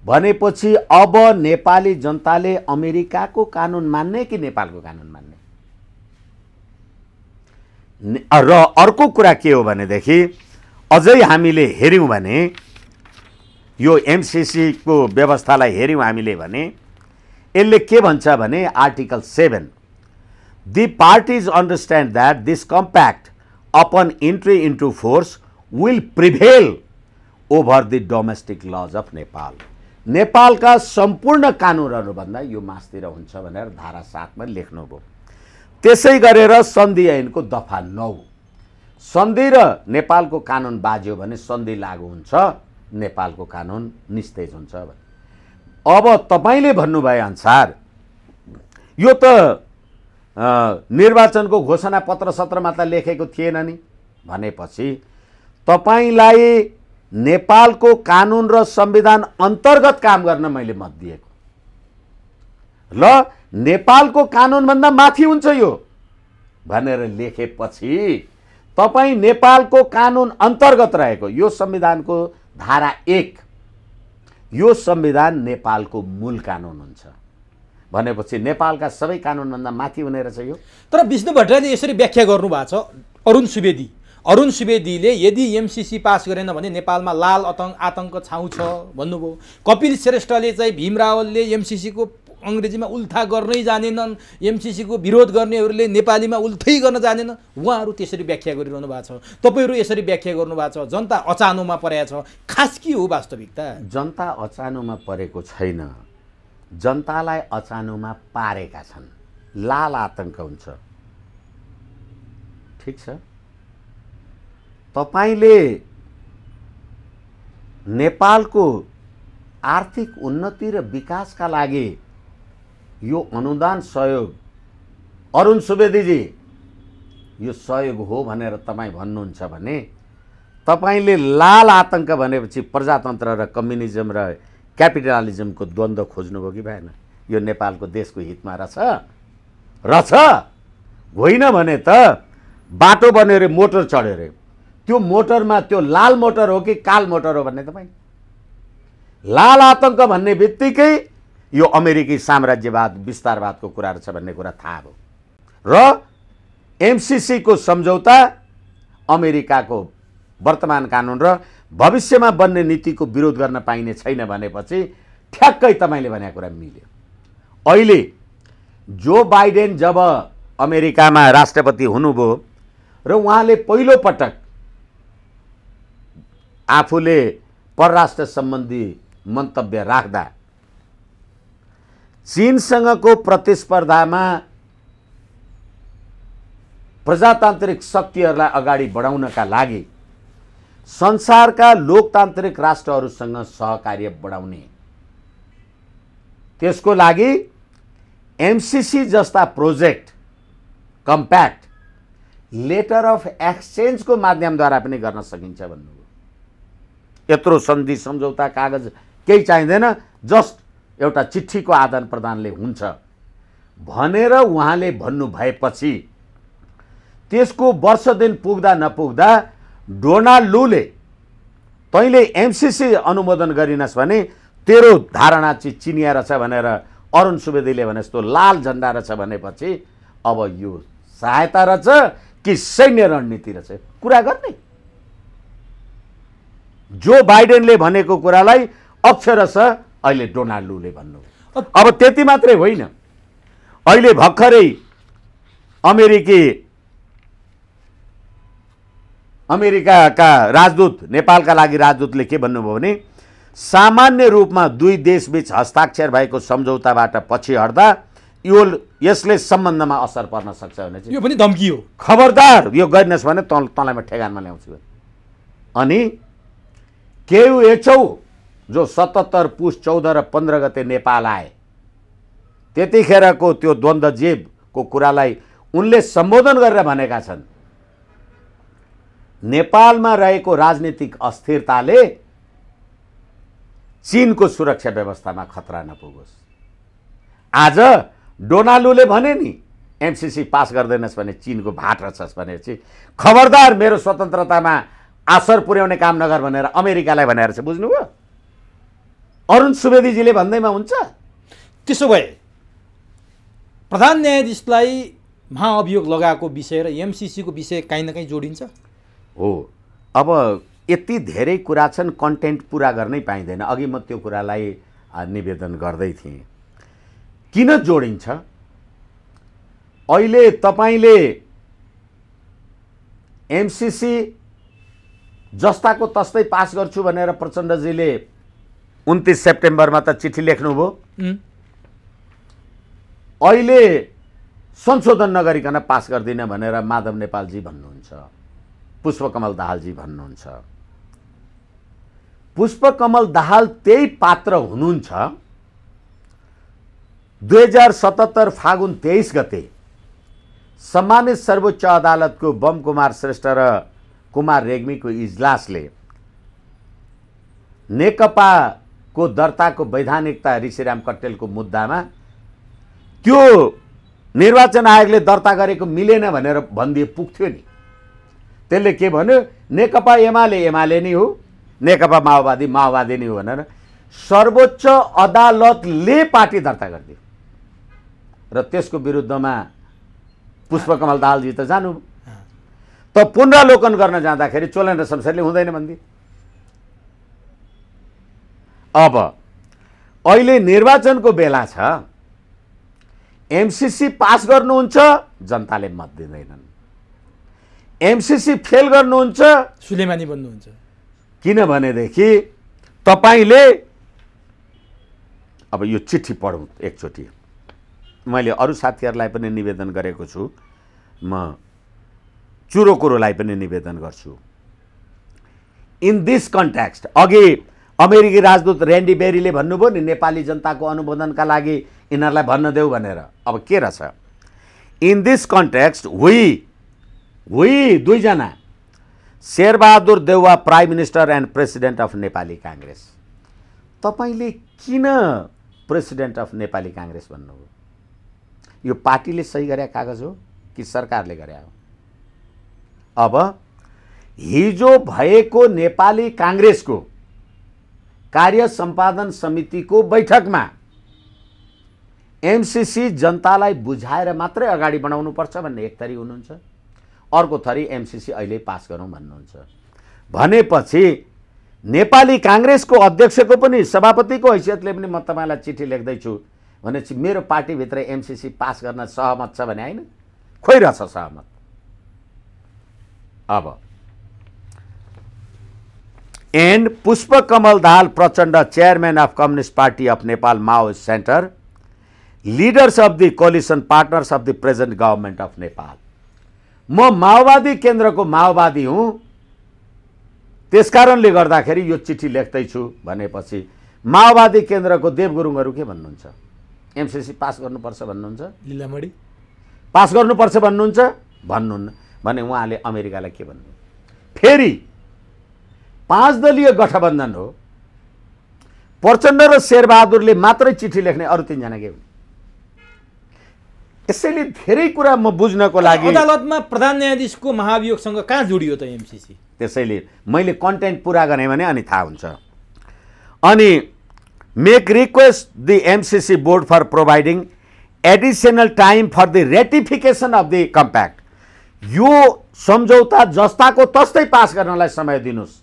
भनेपछि अब नेपाली जनताले अमेरिकाको कानुन मान्ने कि नेपालको कानुन मान्ने? र अर्को कुरा के हो भनेदेखि अझै हामीले हेर्यौं भने यो एमसीसी को व्यवस्थालाई हेर्यौं हामीले भने यसले के भन्छ भने article 7 The parties understand that this compact upon entry into force will prevail over the domestic laws of Nepal. नेपालका सम्पूर्ण कानुनहरू भन्दा यो मास्तिर हुन्छ भनेर धारा 7 मा लेख्नुभयो। त्यसै गरेर सन्धि ऐनको दफा 9 सन्धि र नेपालको कानुन बाज्यो भने सन्धि लागू हुन्छ, नेपालको कानुन निस्तेज हुन्छ। अब तपाईले भन्नुभए अनुसार यो त निर्वाचनको घोषणा पत्र सत्रमा त लेखेको थिएन नि भनेपछि तपाईलाई नेपालको कानुन र संविधान अन्तर्गत काम गर्न मैले मत दिएको ल नेपालको कानुन भन्दा माथि हुन्छ यो भनेर लेखेपछि तपाई नेपालको कानुन अन्तर्गत रहेको यो संविधानको धारा 1 यो संविधान नेपालको मूल कानुन हुन्छ भनेपछि नेपालका सबै कानुन भन्दा माथि हुने रहेछ यो। तर विष्णु भट्टराईले यसरी व्याख्या गर्नु भएको छ। अरुण सुवेदीले यदि एमसीसी पास गरेन भने नेपालमा लाल आतंक छाउँछ भन्नुभयो। कपिल श्रेष्ठले चाहिँ भीम रावलले एमसीसी को अंग्रेजीमा उल्था गर्नै जानेनन्, एमसीसी को विरोध गर्नेहरूले नेपालीमा उल्थै गर्न जानेनन्, उहाँहरू त्यसरी व्याख्या गरिरहनु भएको छ। तपाईहरु यसरी व्याख्या गर्नु भएको छ। जनता अचानोमा परेको छ। खास के हो वास्तविकता? जनता अचानोमा परेको छैन, जनतालाई अचानोमा पारेका छन्। लाल आतंक हुन्छ। ठीक छ, तपाईले नेपालको आर्थिक उन्नति र विकासका लागि यो अनुदान सहयोग अरुण सुवेदीजी यो सहयोग हो भनेर तपाईँ भन्नुहुन्छ भने तपाईँले लाल आतङ्क भनेपछि प्रजातन्त्र र कम्युनिजम र क्यापिटलिजमको द्वन्द्व खोज्नुभयो कि भएन? यो नेपालको देशको हितमा रहेछ होइन भने त बाटो बन्यो अरे, मोटर चढ्यो अरे, त्यो मोटरमा त्यो लाल मोटर हो कि काल मोटर हो भन्ने तपाईँ? लाल आतङ्क भन्ने बित्तिकै यो अमेरिकी साम्राज्यवाद विस्तारवादको कुराहरू छ भन्ने कुरा थाहा भयो र एमसिसी को सम्झौता अमेरिकाको वर्तमान कानुन र भविष्यमा बन्ने नीतिको विरोध गर्न पाइने छैन भनेपछि ठ्याक्कै तपाईँले भनेको कुरा मिल्यो। अहिले जो बाइडेन जब अमेरिकामा राष्ट्रपति हुनुभयो र उहाँले पहिलो पटक आफूले परराष्ट्र सम्बन्धी मन्तव्य राख्दा चीनसँगको प्रतिस्पर्धामा प्रजातान्त्रिक शक्तिहरूलाई अगाडि बढाउनका लागि संसारका लोकतान्त्रिक राष्ट्रहरूसँग सहकार्य बढाउने, त्यसको लागि एमसिसी जस्ता प्रोजेक्ट कम्प्याक्ट लेटर अफ एक्सचेन्जको माध्यमद्वारा पनि गर्न सकिन्छ भन्नुभयो। यत्रो सन्धि सम्झौता कागज केही चाहिँदैन, जस्ट एउटा चिठीको आदान प्रदानले हुन्छ भनेर उहाँले भन्नु भएपछि त्यसको वर्ष दिन पुग्दा नपुग्दा डोनाल्ड लूले तैँले एमसिसी अनुमोदन गरिनस् भने तेरो धारणा चाहिँ चिनिया रहेछ भनेर अरुण सुवेदीले भने जस्तो लाल झन्डा रहेछ भनेपछि अब यो सहायता रहेछ कि सैन्य रणनीति रहेछ कुरा गर्ने। जो बाइडेनले भनेको कुरालाई अक्षरशः अहिले डोनाल्ड लूले भन्नु। अब त्यति मात्रै होइन, अहिले भर्खरै अमेरिकाका राजदूत, नेपालका लागि राजदूतले के भन्नुभयो भने सामान्य रूपमा दुई देशबीच हस्ताक्षर भएको सम्झौताबाट पछि हट्दा यसले सम्बन्धमा असर पर्न सक्छ भने चाहिँ यो पनि धम्की हो। खबरदार यो गरिनस् भने तँलाई म ठेगानमा ल्याउँछु। अनि केयुएचओ जो 77 पुस 14 र 15 गते नेपाल आए, त्यतिखेरको त्यो द्वन्द्व जेबको कुरालाई उनले सम्बोधन गरेर भनेका छन् नेपालमा रहेको राजनीतिक अस्थिरताले चीनको सुरक्षा व्यवस्थामा खतरा नपुगोस्। आज डोनाल्डले भने नि एमसिसी पास गर्दैनस् भने चीनको भाट रहेछस् भनेपछि खबरदार मेरो स्वतन्त्रतामा असर पुर्याउने काम नगर भनेर अमेरिकालाई भनेर चाहिँ बुझ्नुभयो? अरुण सुवेदीजीले भन्दैमा हुन्छ? त्यसो भए प्रधान न्यायाधीशलाई महाअभियोग लगाएको विषय र एमसिसीको विषय काहीँ न काहीँ जोडिन्छ हो। अब यति धेरै कुरा छन्, कन्टेन्ट पुरा गर्नै पाइँदैन। अघि म त्यो कुरालाई निवेदन गर्दै थिएँ। किन जोडिन्छ? अहिले तपाईँले एमसिसी जस्ताको तस्तै पास गर्छु भनेर प्रचण्डजीले 29 सेप्टेम्बरमा त चिठी लेख्नुभयो। अहिले संशोधन नगरिकन पास गर्दिन भनेर माधव नेपालजी भन्नुहुन्छ, पुष्पकमल दाहालजी भन्नुहुन्छ। पुष्पकमल दाहाल त्यही पात्र हुनुहुन्छ। 2077 फागुन 23 गते सम्मानित सर्वोच्च अदालतको बम कुमार श्रेष्ठ र कुमार रेग्मीको इजलासले नेकपाको दर्ताको वैधानिकता ऋषिराम कट्टेलको मुद्दामा त्यो निर्वाचन आयोगले दर्ता गरेको मिलेन भनेर भनिदिए पुग्थ्यो नि। त्यसले के भन्यो? नेकपा एमाले नै हो, नेकपा माओवादी नै हो भनेर सर्वोच्च अदालतले पार्टी दर्ता गरिदियो र त्यसको विरुद्धमा पुष्पकमल दाहालजी त जानु त पुनरावलोकन गर्न जाँदाखेरि चोलन र शमशेरले हुँदैन भनिदिए। अब अहिले निर्वाचनको बेला छ, एमसिसी पास गर्नुहुन्छ जनताले मत दिँदैनन्, एमसिसी फेल गर्नुहुन्छ सुलेमानी बन्नुहुन्छ। किनभनेदेखि तपाईँले अब यो चिठी पढौँ एकचोटि। मैले अरू साथीहरूलाई पनि निवेदन गरेको छु, म चुरो कुरोलाई पनि निवेदन गर्छु। इन दिस कन्टेक्स्ट अघि अमेरिकी राजदूत ऱ्यान्डी बेरीले भन्नुभयो नि नेपाली जनताको अनुमोदनका लागि यिनीहरूलाई भन्न देऊ भनेर। अब के रहेछ? इन दिस कन्टेक्स्ट वी दुईजना Sher Bahadur Deuba prime minister and president of Nepali Congress, तपाईले किन प्रेसिडेन्ट अफ नेपाली काङ्ग्रेस भन्नुभयो? यो पार्टीले सही गरे कागज हो कि सरकारले गरे हो? अब हिजो भएको नेपाली काङ्ग्रेसको कार्य सम्पादन समितिको बैठकमा एमसीसी जनतालाई बुझाएर मात्रै अगाडि बढाउनुपर्छ भन्ने एक थरी हुनुहुन्छ, अर्को थरी एमसीसी अहिले पास गरौँ भन्नुहुन्छ। भनेपछि नेपाली काङ्ग्रेसको अध्यक्षको पनि सभापतिको हैसियतले पनि म तपाईँलाई चिठी लेख्दैछु भनेपछि मेरो पार्टीभित्र एमसीसी पास गर्न सहमत छ भने होइन? खोइ रहेछ सहमत। अब and Pushpa Kamal Dahal Prachanda, chairman of communist party of Nepal Maoist centre, leaders of the coalition partners of the present government of Nepal. म माओवादी केन्द्रको माओवादी हुँ, त्यसकारणले गर्दाखेरि यो चिठी लेख्दैछु भनेपछि माओवादी केन्द्रको देव गुरुङहरू के भन्नुहुन्छ? एमसीसी पास गर्नुपर्छ भन्नुहुन्छ? लिलामणी पास गर्नुपर्छ भन्नुहुन्छ? भन्नुहुन्न भने उहाँले अमेरिकालाई के भन्नु? फेरि 5 दलीय गठबन्धन हो, प्रचण्ड र शेरबहादुरले मात्रै चिठी लेख्ने, अरू 3 जना के हुन्? यसैले धेरै कुरा म बुझ्नको लागि अदालतमा प्रधान न्यायाधीशको महाभियोगसँग कहाँ जोडियो त एमसीसी? त्यसैले मैले कन्टेन्ट पुरा गरेँ भने अनि थाहा हुन्छ। अनि make request the MCC board for providing additional time for the ratification of the compact. यो सम्झौता जस्ताको तस्तै पास गर्नलाई समय दिनुहोस्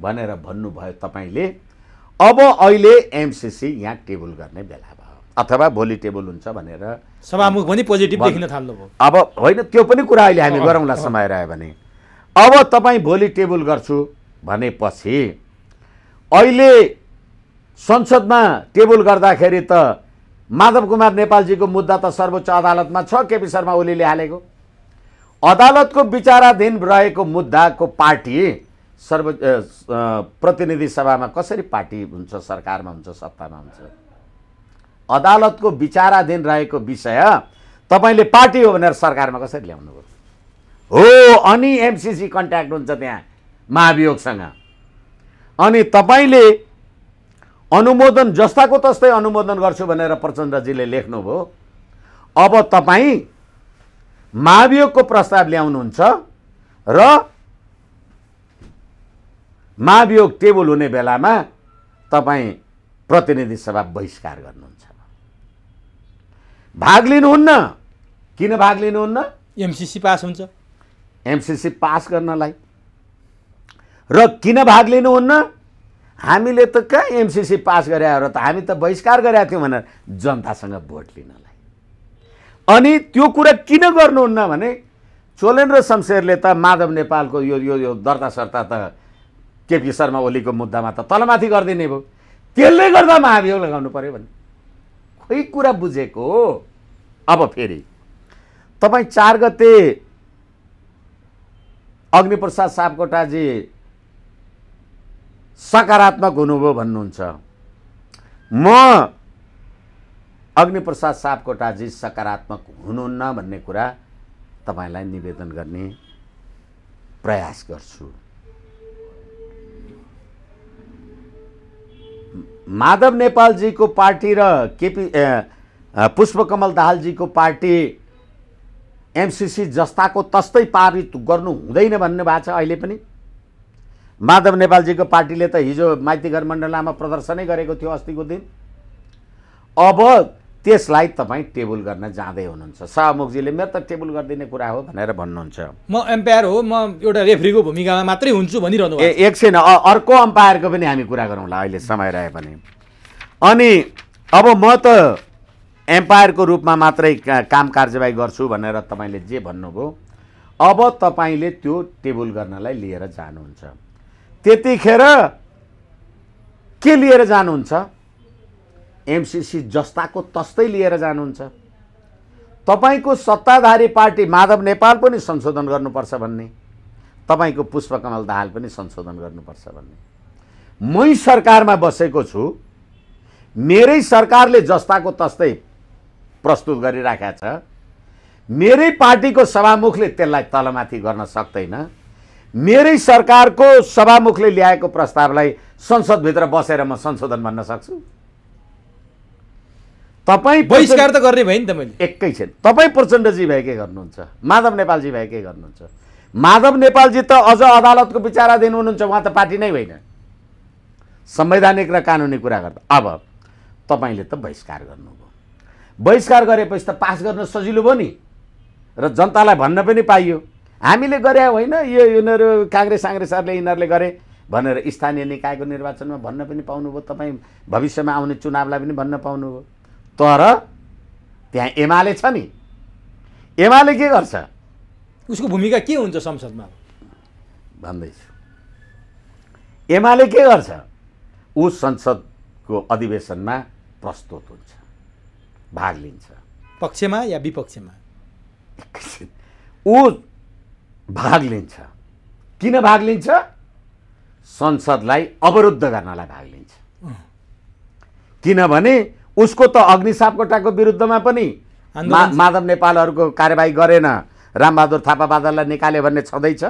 भनेर भन्नुभयो तपाईले। अब अहिले एमसीसी यहाँ टेबल गर्ने बेला भयो अथवा भोलि टेबल हुन्छ भनेर सभामुख पनि पोजिटिभ देखिन थाल्नुभयो। अब होइन, त्यो पनि कुरा अहिले हामी गरौँला समय रह्यो भने। अब तपाईँ भोलि टेबल गर्छु भनेपछि अहिले संसदमा टेबल गर्दाखेरि त माधव कुमार नेपालजीको मुद्दा त सर्वोच्च अदालतमा छ, केपी शर्मा ओलीले हालेको। अदालतको विचाराधीन रहेको मुद्दाको पार्टी प्रतिनिधि सभामा कसरी पार्टी हुन्छ, सरकारमा हुन्छ, सत्तामा हुन्छ? अदालतको विचाराधीन रहेको विषय तपाईले पार्टी हो भनेर सरकारमा कसरी ल्याउनुभयो? हो, अनि एमसीसी कन्ट्याक्ट हुन्छ त्यहाँ महाभियोगसँग। अनि तपाईले अनुमोदन जस्ताको तस्तै अनुमोदन गर्छु भनेर प्रचण्डजीले लेख्नुभयो। अब तपाईँ महाभियोगको प्रस्ताव ल्याउनुहुन्छ र महाभियोग टेबल हुने बेलामा तपाईँ प्रतिनिधि सभा बहिष्कार गर्नुहुन्छ। भाग लिनुहुन्न। किन भाग लिनुहुन्न? एमसीसी पास हुन्छ। एमसीसी पास गर्नलाई। र किन भाग लिनुहुन्न? हामीले त कहाँ एमसीसी पास गरे र त हामी त बहिष्कार गरेका थियौँ भनेर जनतासँग भोट लिनलाई। अनि त्यो कुरा किन गर्नुहुन्न भने चोलेन र शमशेरले त माधव नेपालको यो दर्ता सर्ता त केपी शर्मा ओलीको मुद्दामा त तलमाथि गरिदिने भयो, त्यसले गर्दा महाभियोग लगाउनु पर्यो भने खोइ कुरा बुझेको हो। अब फेरि तपाईँ 4 गते अग्निप्रसाद सापकोटाजी सकारात्मक हुनुभयो भन्नुहुन्छ। म अग्निप्रसाद सापकोटाजी सकारात्मक हुनुहुन्न भन्ने कुरा तपाईलाई निवेदन गर्ने प्रयास गर्छु। माधव नेपालजीको पार्टी र पुष्पकमल दाहालजीको पार्टी एमसीसी जस्ताको तस्तै पारित गर्नु हुँदैन भन्ने भएको छ। अहिले पनि माधव नेपालजीको पार्टीले त हिजो माइतीघर मण्डलामा प्रदर्शनै गरेको थियो अस्तिको दिन। अब त्यसलाई तपाईँ टेबल गर्न जाँदै हुनुहुन्छ। सभामुखजीले मेरो त टेबल गरिदिने कुरा हो भनेर भन्नुहुन्छ। म एम्पायर हो, म एउटा रेफ्रीको भूमिकामा मात्रै हुन्छु भनिरहनु भएको छ। एकछिन, अर्को अम्पायरको पनि हामी कुरा गरौँला अहिले समय रहे पनि। अनि अब म त एम्पायरको रूपमा मात्रै काम कारबाही गर्छु भनेर तपाईँले जे भन्नुभयो, अब तपाईँले त्यो टेबल गर्नलाई लिएर जानुहुन्छ। त्यतिखेर के लिएर जानुहुन्छ? एमसीसी जस्ताको तस्तै लिएर जानुहुन्छ। तपाईँको सत्ताधारी पार्टी माधव नेपाल पनि संशोधन गर्नुपर्छ भन्ने, तपाईँको पुष्पकमल दाहाल पनि संशोधन गर्नुपर्छ भन्ने। मै सरकारमा बसेको छु, मेरै सरकारले जस्ताको तस्तै प्रस्तुत गरिराखेको छ। मेरै पार्टीको सभामुखले त्यसलाई तलमाथि गर्न सक्दैन। मेरै सरकारको सभामुखले ल्याएको प्रस्तावलाई संसदभित्र बसेर म संशोधन भन्न सक्छु? तपाईँ बहिष्कार त गर्ने भयो नि त मैले। एकैछिन, तपाईँ प्रचण्डजी भए के गर्नुहुन्छ, माधव नेपालजी भए के गर्नुहुन्छ? माधव नेपालजी त अझ अदालतको विचाराधीन हुनुहुन्छ, उहाँ त पार्टी नै होइन। संवैधानिक र कानुनी कुरा गर्दा अब तपाईँले त बहिष्कार गर्नुभयो। बहिष्कार गरेपछि त पास गर्न सजिलो भयो नि, र जनतालाई भन्न पनि पाइयो हामीले गरे होइन, यो यिनीहरू काङ्ग्रेसहरूले यिनीहरूले गरे भनेर स्थानीय निकायको निर्वाचनमा भन्न पनि पाउनुभयो। तपाईँ भविष्यमा आउने चुनावलाई पनि भन्न पाउनुभयो। तर त्यहाँ एमाले छ नि, एमाले के गर्छ? उसको भूमिका के हुन्छ संसदमा भन्दैछु। एमाले के गर्छ? ऊ संसदको अधिवेशनमा प्रस्तुत हुन्छ, भाग लिन्छ। पक्षमा या विपक्षमा? ऊ भाग लिन्छ। किन भाग लिन्छ? संसदलाई अवरुद्ध गर्नलाई भाग लिन्छ। किनभने उसको त अग्नि सापकोटाको विरुद्धमा पनि माधव नेपालहरूको कार्यवाही गरेन, रामबहादुर थापा बादललाई निकाल्यो भन्ने छँदैछ।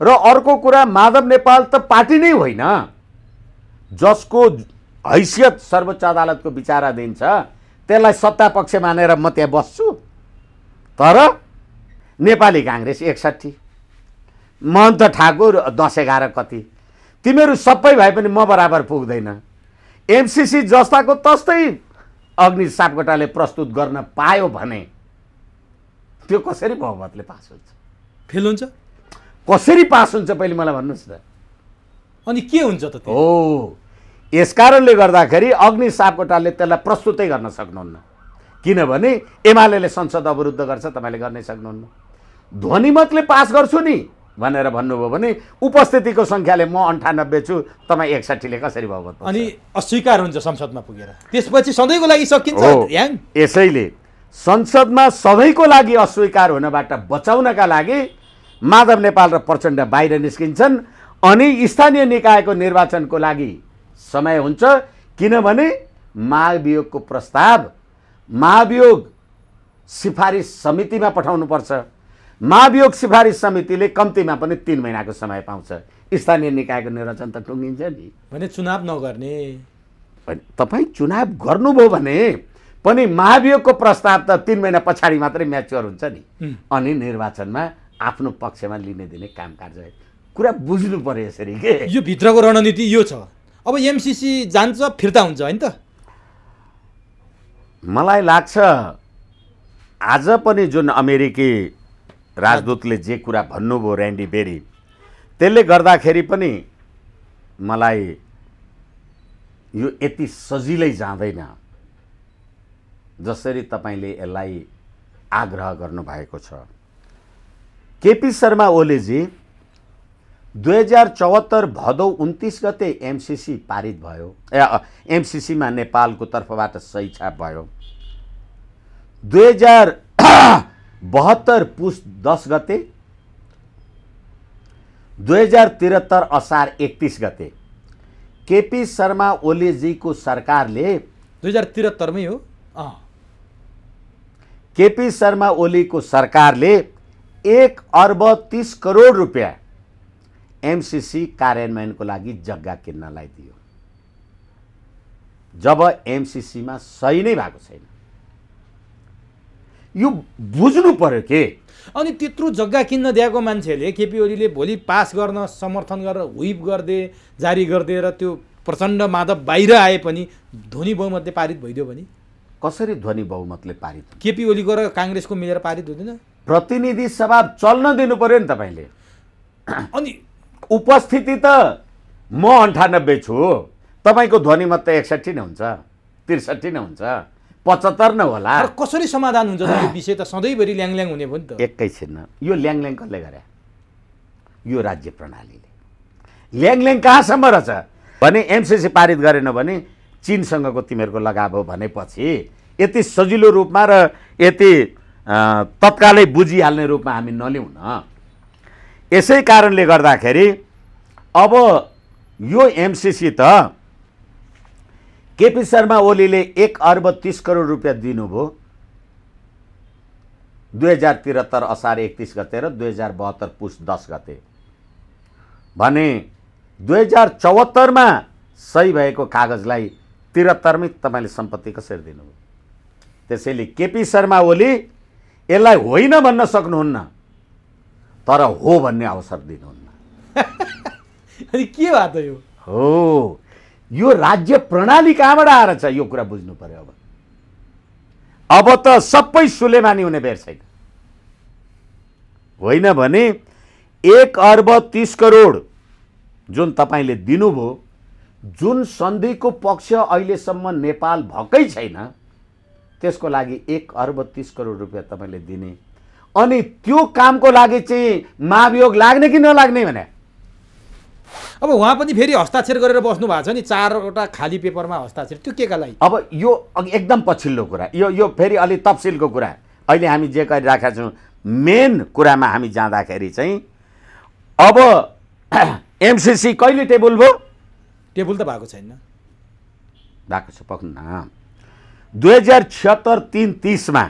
र अर्को कुरा, माधव नेपाल त पार्टी नै होइन, जसको हैसियत सर्वोच्च अदालतको विचाराधीन छ, त्यसलाई सत्ता पक्ष मानेर म त्यहाँ बस्छु। तर नेपाली काङ्ग्रेस 61, महन्त ठाकुर 10-11 कति, तिमीहरू सबै भए पनि म बराबर पुग्दैन। एमसिसी जस्ताको तस्तै अग्नि सापकोटाले प्रस्तुत गर्न पायो भने त्यो कसरी बहुमतले पास हुन्छ? फेल हुन्छ? कसरी पास हुन्छ पहिले मलाई भन्नुहोस् त। अनि के हुन्छ त? हो, यसकारणले गर्दाखेरि अग्नि सापकोटाले त्यसलाई प्रस्तुतै गर्न सक्नुहुन्न। किनभने एमाले संसद अवरुद्ध गर्छ, तपाईँले गर्नै सक्नुहुन्न। ध्वनिमतले पास गर्छु नि भनेर भन्नुभयो भने उपस्थितिको सङ्ख्याले म 98 छु, तपाईँ 61 ले कसरी बहुमत? अनि अस्वीकार हुन्छ संसदमा पुगेर, त्यसपछि सधैँको लागि सकिन्छ। यसैले संसदमा सधैँको लागि अस्वीकार हुनबाट बचाउनका लागि माधव नेपाल र प्रचण्ड बाहिर निस्किन्छन्। अनि स्थानीय निकायको निर्वाचनको लागि समय हुन्छ। किनभने महाभियोगको प्रस्ताव महाभियोग सिफारिस समितिमा पठाउनुपर्छ। महाभियोग सिफारिस समितिले कम्तीमा पनि 3 महिनाको समय पाउँछ। स्थानीय निकायको निर्वाचन त टुङ्गिन्छ नि। भने चुनाव नगर्ने, तपाईँ चुनाव गर्नुभयो भने पनि महाभियोगको प्रस्ताव त 3 महिना पछाडि मात्रै म्याच्योर हुन्छ नि। अनि निर्वाचनमा आफ्नो पक्षमा लिने दिने काम कार्य कुरा बुझ्नु पर्यो यसरी के। यो भित्रको रणनीति यो छ। अब एमसिसी जान्छ फिर्ता हुन्छ हैन त? मलाई लाग्छ आज पनि जुन अमेरिकी राजदूतले जे कुरा भन्नुभयो ऱ्यान्डी बेरी, त्यसले गर्दाखेरि पनि मलाई यो यति सजिलै जाँदैन जसरी तपाईले यसलाई आग्रह गर्नुभएको छ। केपी शर्मा ओलीजी 2074 भदौ 29 गते एमसिसी पारित भयो। एमसिसीमा नेपालको तर्फबाट सही छाप भयो। 2072 पुस 10 गते, 2073 असार 31 गते केपी शर्मा ओलीजीको सरकारले 2073 मै हो। केपी शर्मा ओलीको सरकारले 1 अर्ब 30 करोड रुपियाँ एमसिसी कार्यान्वयनको लागि जग्गा किन्नलाई दियो। जब एमसिसीमा सही नै भएको छैन। यो बुझ्नु पर्यो के। अनि त्यत्रो जग्गा किन्न दिएको मान्छेले केपी ओलीले भोलि पास गर्न समर्थन गरेर व्हिप गर्दै जारी गर्दै र त्यो प्रचण्ड माधव बाहिर आए पनि ध्वनि बहुमतले पारित भइदियो भने कसरी ध्वनि बहुमतले पारित? केपी ओलीको र काङ्ग्रेसको मिलेर पारित हुँदैन? प्रतिनिधि सभा चल्न दिनु पर्यो नि तपाईले। अनि उपस्थिति त म 98 छु, तपाईको ध्वनि मत त 61 नै हुन्छ, 63 नै हुन्छ, 75 नै होला। कसरी समाधान हुन्छ त यो विषय? त सधैँभरि ल्याङल्याङ हुने भयो नि त। एकैछिन, यो ल्याङल्याङ कसले गरे? यो राज्य प्रणालीले। ल्याङल्याङ कहाँसम्म रहेछ भने एमसिसी पारित गरेन भने चीनसँगको तिमीहरूको लगाव हो भनेपछि यति सजिलो रूपमा र यति तत्कालै बुझिहाल्ने रूपमा हामी नलिउँ न। यसै कारणले गर्दाखेरि अब यो एमसिसी त केपी शर्मा ओलीले 1 अर्ब 30 करोड रुपियाँ दिनुभयो। 2073 असार 31 गते र 2072 पुस 10 गते भने 2074 मा सही भएको कागजलाई 73 मै तपाईले सम्पत्ति कसरी दिनुभयो? त्यसैले केपी शर्मा ओली यसलाई होइन भन्न सक्नुहुन्न तर हो भन्ने अवसर दिनुहुन्न। अनि के बात हो यो? हो यो राज्य प्रणाली कहाँबाट आएर छ यो कुरा बुझ्नु पर्यो। अब त सबै सुलेमानी हुने बेर छैन। होइन भने 1 अर्ब 30 करोड जुन तपाईले दिनुभयो, जुन सन्धिको पक्ष अहिलेसम्म नेपाल भएकै छैन, त्यसको लागि 1 अर्ब 30 करोड रुपियाँ तपाईले दिने, अनि त्यो कामको लागि चाहिँ महाभियोग लाग्ने कि नलाग्ने भने अब उहाँ पनि फेरि हस्ताक्षर गरेर बस्नु भएको छ नि 4वटा खाली पेपरमा हस्ताक्षर, त्यो केका लागि? अब यो एकदम पछिल्लो कुरा, यो फेरि अलि तफसिलको कुरा। अहिले हामी जे गरिराखेका छौँ मेन कुरामा हामी जाँदाखेरि चाहिँ अब एमसीसी कहिले टेबल भयो? टेबल त भएको छैन। भएको छ पक्न 2076-330 मा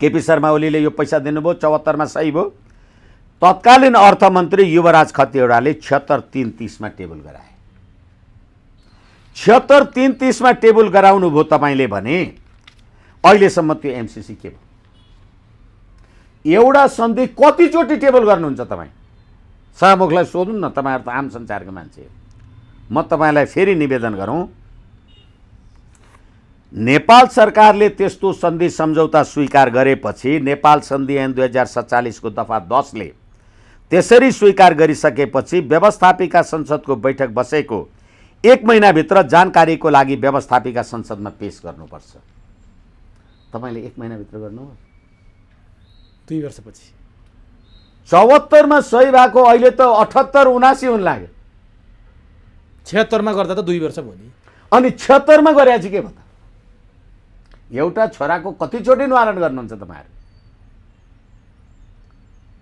केपी शर्मा ओलीले यो पैसा दिनुभयो, 74 मा सही भयो। तत्कालीन अर्थमन्त्री युवराज खतिवड़ाले 76-330 मा टेबल गराए। 76-330 मा टेबल गराउनु भयो तपाईले भने अहिलेसम्म त्यो एमसीसी के भयो? एउटा सन्धि कतिचोटि टेबल गर्नुहुन्छ तपाईँ? शाहमुखलाई सोध्नु न, तपाईहरु त आम संसारको मान्छे। म तपाईलाई फेरि निवेदन गरौँ, नेपाल सरकारले त्यस्तो सन्धि सम्झौता स्वीकार गरेपछि नेपाल सन्धि ऐन 2047 को दफा 10 ले त्यसरी स्वीकार गरिसकेपछि व्यवस्थापिका संसदको बैठक बसेको 1 महिनाभित्र जानकारीको लागि व्यवस्थापिका संसदमा पेश गर्नुपर्छ। तपाईले 1 महिनाभित्र गर्नुभयो? 2 वर्षपछि 74 मा सही भएको, अहिले त 78-79 हुन लाग्यो। 76 मा गर्दा त 2 वर्ष भयो नि। अनि 76 मा गरेपछि के भयो त? एउटा छोराको कतिचोटि निवारण गर्नुहुन्छ तपाईहरु?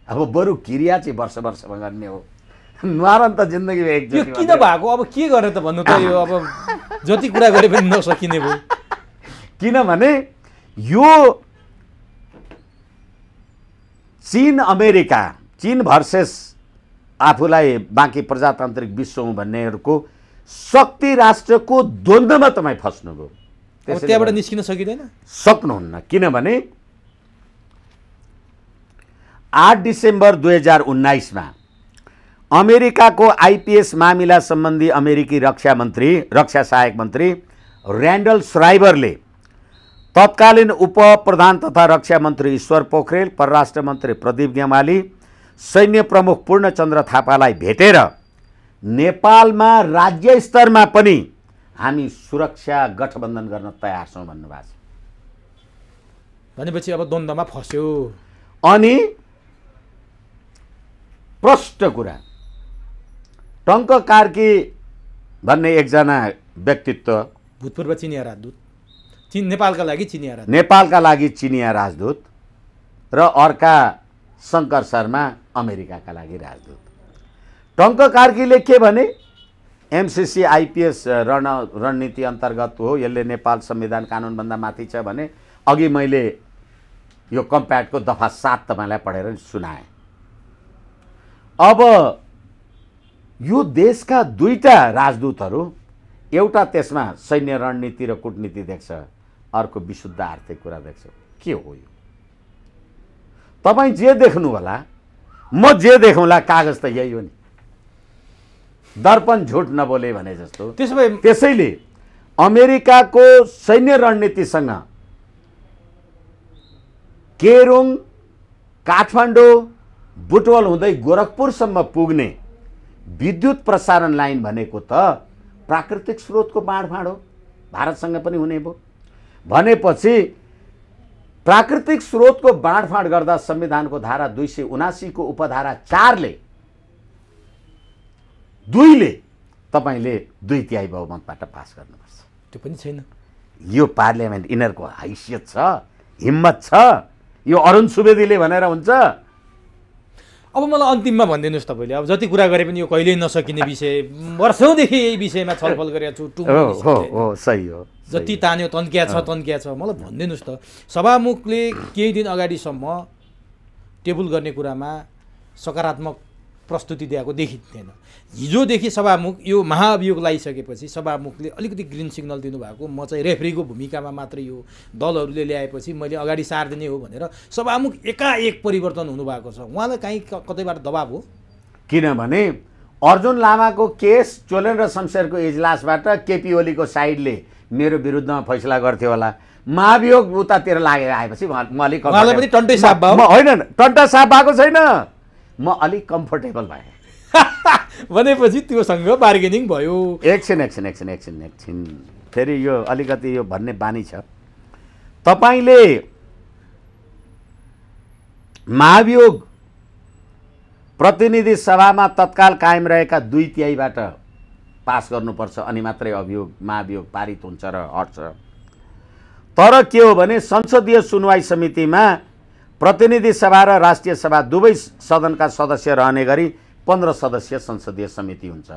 अब बरु क्रिया चाहिँ वर्ष वर्षमा गर्ने हो, निवारण त जिन्दगीमा एकचोटि। यो किन भएको? अब के गर्ने त भन्नु त? यो अब जति कुरा गरे पनि नसकिने भयो। किनभने यो चीन अमेरिका, चीन भर्सेस आफूलाई बाँकी प्रजातान्त्रिक विश्व भन्नेहरूको शक्ति राष्ट्रको द्वन्द्वमा तपाईँ फस्नुभयो। त्यहाँबाट निस्किन सकिँदैन? सक्नुहुन्न। किनभने 8 डिसेम्बर 2019 मा अमेरिकाको आइपीएस मामिला सम्बन्धी अमेरिकी रक्षा सहायक मन्त्री र्यान्डल श्राइबरले तत्कालीन उप प्रधान तथा रक्षा मन्त्री ईश्वर पोखरेल, परराष्ट्र मन्त्री प्रदीप गेवाली, सैन्य प्रमुख पूर्णचन्द्र थापालाई भेटेर नेपालमा राज्य स्तरमा पनि हामी सुरक्षा गठबन्धन गर्न तयार छौँ भन्नुभएको छ। भनेपछि अब द्वन्द्वमा फस्यो। अनि प्रष्ट कुरा, टङ्क कार्की भन्ने एकजना व्यक्तित्व, भूतपूर्व चिनिया राजदूत, नेपालका लागि चिनिया राजदूत र अर्का शङ्कर शर्मा अमेरिकाका लागि राजदूत। टङ्क कार्कीले के भने, एमसीसी आइपीएस रणनीति अन्तर्गत हो, यसले नेपाल संविधान कानुनभन्दा माथि छ भने अघि मैले यो कम्प्याक्टको दफा 7 तपाईलाई पढेर सुनाएँ। अब यो देशका दुईटा राजदूतहरू, एउटा त्यसमा सैन्य रणनीति र कूटनीति देख्छ, अर्को विशुद्ध आर्थिक कुरा देख्छ। के हो यो? तपाईँ जे देख्नु होला, म जे देखौँला, कागज त यही हो नि। दर्पण झुट नबोले भने जस्तो। त्यसैले अमेरिकाको सैन्य रणनीतिसँग केरुङ, काठमाडौँ, बुटवल हुँदै गोरखपुरसम्म पुग्ने विद्युत प्रसारण लाइन भनेको त प्राकृतिक स्रोतको बाँडफाँड हो, भारतसँग पनि हुने भयो। भनेपछि प्राकृतिक स्रोतको बाँडफाँड गर्दा संविधानको धारा 279 को उपधारा 4 ले 2 तपाईले 2/3 बहुमतबाट पास गर्नुपर्छ। त्यो पनि छैन। यो पार्लियामेन्ट यिनीहरूको हैसियत छ, हिम्मत छ? यो अरुण सुवेदीले भनेर हुन्छ? अब मलाई अन्तिममा भनिदिनुहोस् तपाईँले, अब जति कुरा गरे पनि यो कहिल्यै नसकिने विषय, वर्षौँदेखि यही विषयमा छलफल गरेको छु, हो सही हो, जति तान्यो तन्किया छ। मलाई भनिदिनुहोस् त, सभामुखले केही दिन अगाडिसम्म टेबल गर्ने कुरामा सकारात्मक प्रस्तुति दिएको देखिँदैन। हिजोदेखि सभामुख यो महाअभियोग लगाइसकेपछि सभामुखले अलिकति ग्रिन सिग्नल दिनुभएको, म चाहिँ रेफ्रीको भूमिकामा मात्र यो दलहरूले ल्याएपछि मैले अगाडि सारिदिने हो भनेर सभामुख एकाएक परिवर्तन हुनुभएको छ। उहाँलाई कहीँ कतैबाट दबाब हो? किनभने अर्जुन लामाको केस चोलेन र शमशेरको इजलासबाट केपी ओलीको साइडले मेरो विरुद्धमा फैसला गर्थ्यो होला, महाभियोग उतातिर लागेर आएपछि म अलिक होइन टन्टा साफ भएको छैन, म अलिक कम्फर्टेबल भएँ भनेपछि त्योसँग बार्गेनिङ भयो। एकछिन फेरि यो अलिकति यो भन्ने बानी छ। तपाईँले महाभियोग प्रतिनिधि सभामा तत्काल कायम रहेका 2/3बाट पास गर्नुपर्छ, अनि मात्रै महाभियोग पारित हुन्छ र हट्छ। तर के हो भने संसदीय सुनवाई समितिमा प्रतिनिधि सभा र राष्ट्रिय सभा दुवै सदनका सदस्य रहने गरी 15 सदस्यीय संसदीय समिति हुन्छ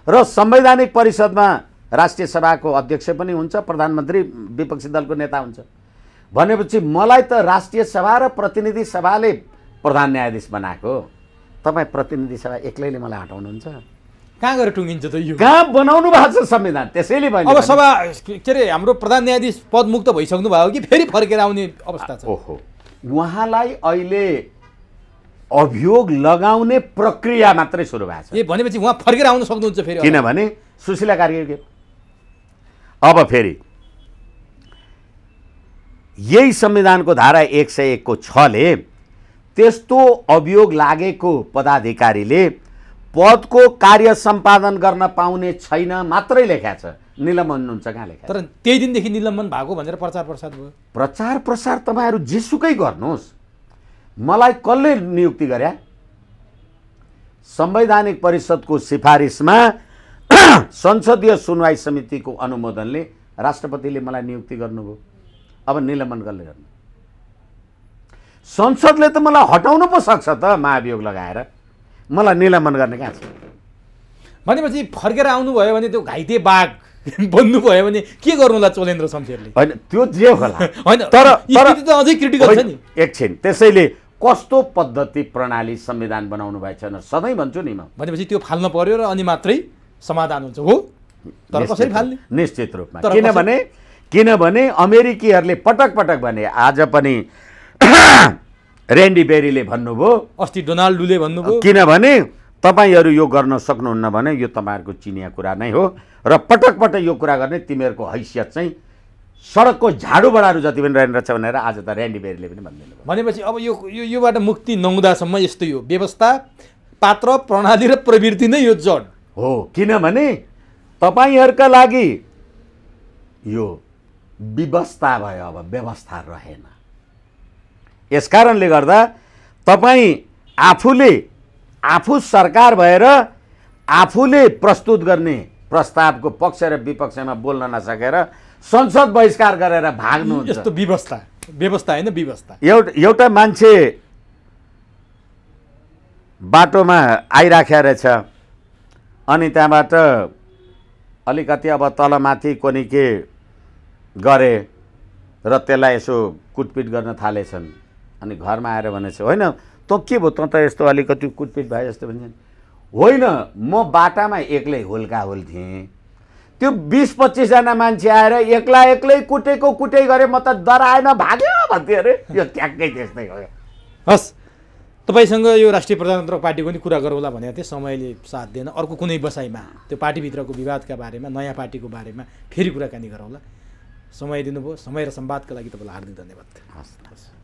र संवैधानिक परिषदमा राष्ट्रिय सभाको अध्यक्ष पनि हुन्छ, प्रधानमन्त्री विपक्षी दलको नेता हुन्छ। भनेपछि मलाई त राष्ट्रिय सभा र प्रतिनिधि सभाले प्रधान न्यायाधीश बनाएको, तपाईँ प्रतिनिधि सभा एक्लैले मलाई हटाउनुहुन्छ? कहाँ गएर टुङ्गिन्छ त यो? कहाँ बनाउनु भएको छ संविधान? त्यसैले अब सभा के अरे हाम्रो प्रधान न्यायाधीश पदमुक्त भइसक्नु भयो कि फेरि फर्केर आउने अवस्था छ? ओहो, उहाँलाई अहिले अभियोग लगाउने प्रक्रिया मात्रै सुरु भएको छ। ए भनेपछि उहाँ फर्केर आउन सक्नुहुन्छ फेरि? किनभने सुशीला कार्की अब फेरि यही संविधानको धारा 101 को 6 ले त्यस्तो अभियोग लागेको पदाधिकारीले पदको कार्य सम्पादन गर्न पाउने छैन मात्रै लेखेको छ, निलम्बन हुन्छ कहाँ लेखेको? तर त्यही दिनदेखि निलम्बन भएको भनेर प्रचार प्रसार भयो। प्रचार प्रसार तपाईँहरू जेसुकै गर्नुहोस्, मलाई कसले नियुक्ति गरे? संवैधानिक परिषदको सिफारिसमा संसदीय सुनवाई समितिको अनुमोदनले राष्ट्रपतिले मलाई नियुक्ति गर्नुभयो। अब निलम्बन कसले गर्नु? संसदले त मलाई हटाउनु पो सक्छ त महाभियोग लगाएर, मलाई निलम्बन गर्ने कहाँ छ? भनेपछि फर्केर आउनुभयो भने त्यो घाइते बाघ बन्नुभयो भने के गर्नुला चोलेन्द्र शमशेरले? होइन त्यो जे होला, होइन तर स्थिति त अझै क्रिटिकल छ नि। एकछिन, त्यसैले कस्तो पद्धति प्रणाली संविधान बनाउनु भएको छैन सधैँ भन्छु नि म। भनेपछि त्यो फाल्न पर्यो र अनि मात्रै समाधान हुन्छ हो? तर कसरी फाल्ने? निश्चित रूपमा, किनभने अमेरिकीहरूले पटक पटक भने, आज पनि रेन्डी बेरीले भन्नुभयो, अस्ति डोनाल्डुले भन्नुभयो, किनभने तपाईँहरू यो गर्न सक्नुहुन्न भने यो तपाईँहरूको चिनिया कुरा नै हो र पटक पटक यो कुरा गर्ने तिमीहरूको हैसियत चाहिँ सडकको झाडु बडाहरू जति पनि रहेन रहेछ भनेर आज त रेन्डी बेरीले पनि भनिदिनु भयो। भनेपछि अब योबाट मुक्ति नहुँदासम्म यस्तै हो, व्यवस्था, पात्र, प्रणाली र प्रवृत्ति नै यो जड हो। किनभने तपाईँहरूका लागि यो व्यवस्था भयो, अब व्यवस्था रहेन। यसकारणले गर्दा तपाईँ आफू सरकार भएर आफूले प्रस्तुत गर्ने प्रस्तावको पक्ष र विपक्षमा बोल्न नसकेर संसद बहिष्कार गरेर भाग्नुहुन्छ। यस्तो व्यवस्था होइन व्यवस्था। एउटा मान्छे बाटोमा आइराखेको रहेछ, अनि त्यहाँबाट अलिकति अब तलमाथि कोनी के गरे र त्यसलाई यसो कुटपिट गर्न थालेछन्। अनि घरमा आएर भनेछ, होइन तँ के भयो, तँ त यस्तो अलिकति कुटपिट भयो जस्तो भन्छन्। होइन, म बाटामा एक्लै हुल्काहुल थिएँ, त्यो 20-25 जना मान्छे आएर एक्लै कुटै गरे, म त डराएन भाग्यो भन्थ्यो अरे। यो ट्याक्कै त्यस्तै हो। हस्, तपाईँसँग यो राष्ट्रिय प्रजातन्त्र पार्टीको नि कुरा गरौँला भनेको थिएँ, समयले साथ दिएन। अर्को कुनै बसाइमा त्यो पार्टीभित्रको विवादका बारेमा, नयाँ पार्टीको बारेमा फेरि कुराकानी गरौँला। समय दिनुभयो, समय र संवादका लागि तपाईँलाई हार्दिक धन्यवाद। हस्।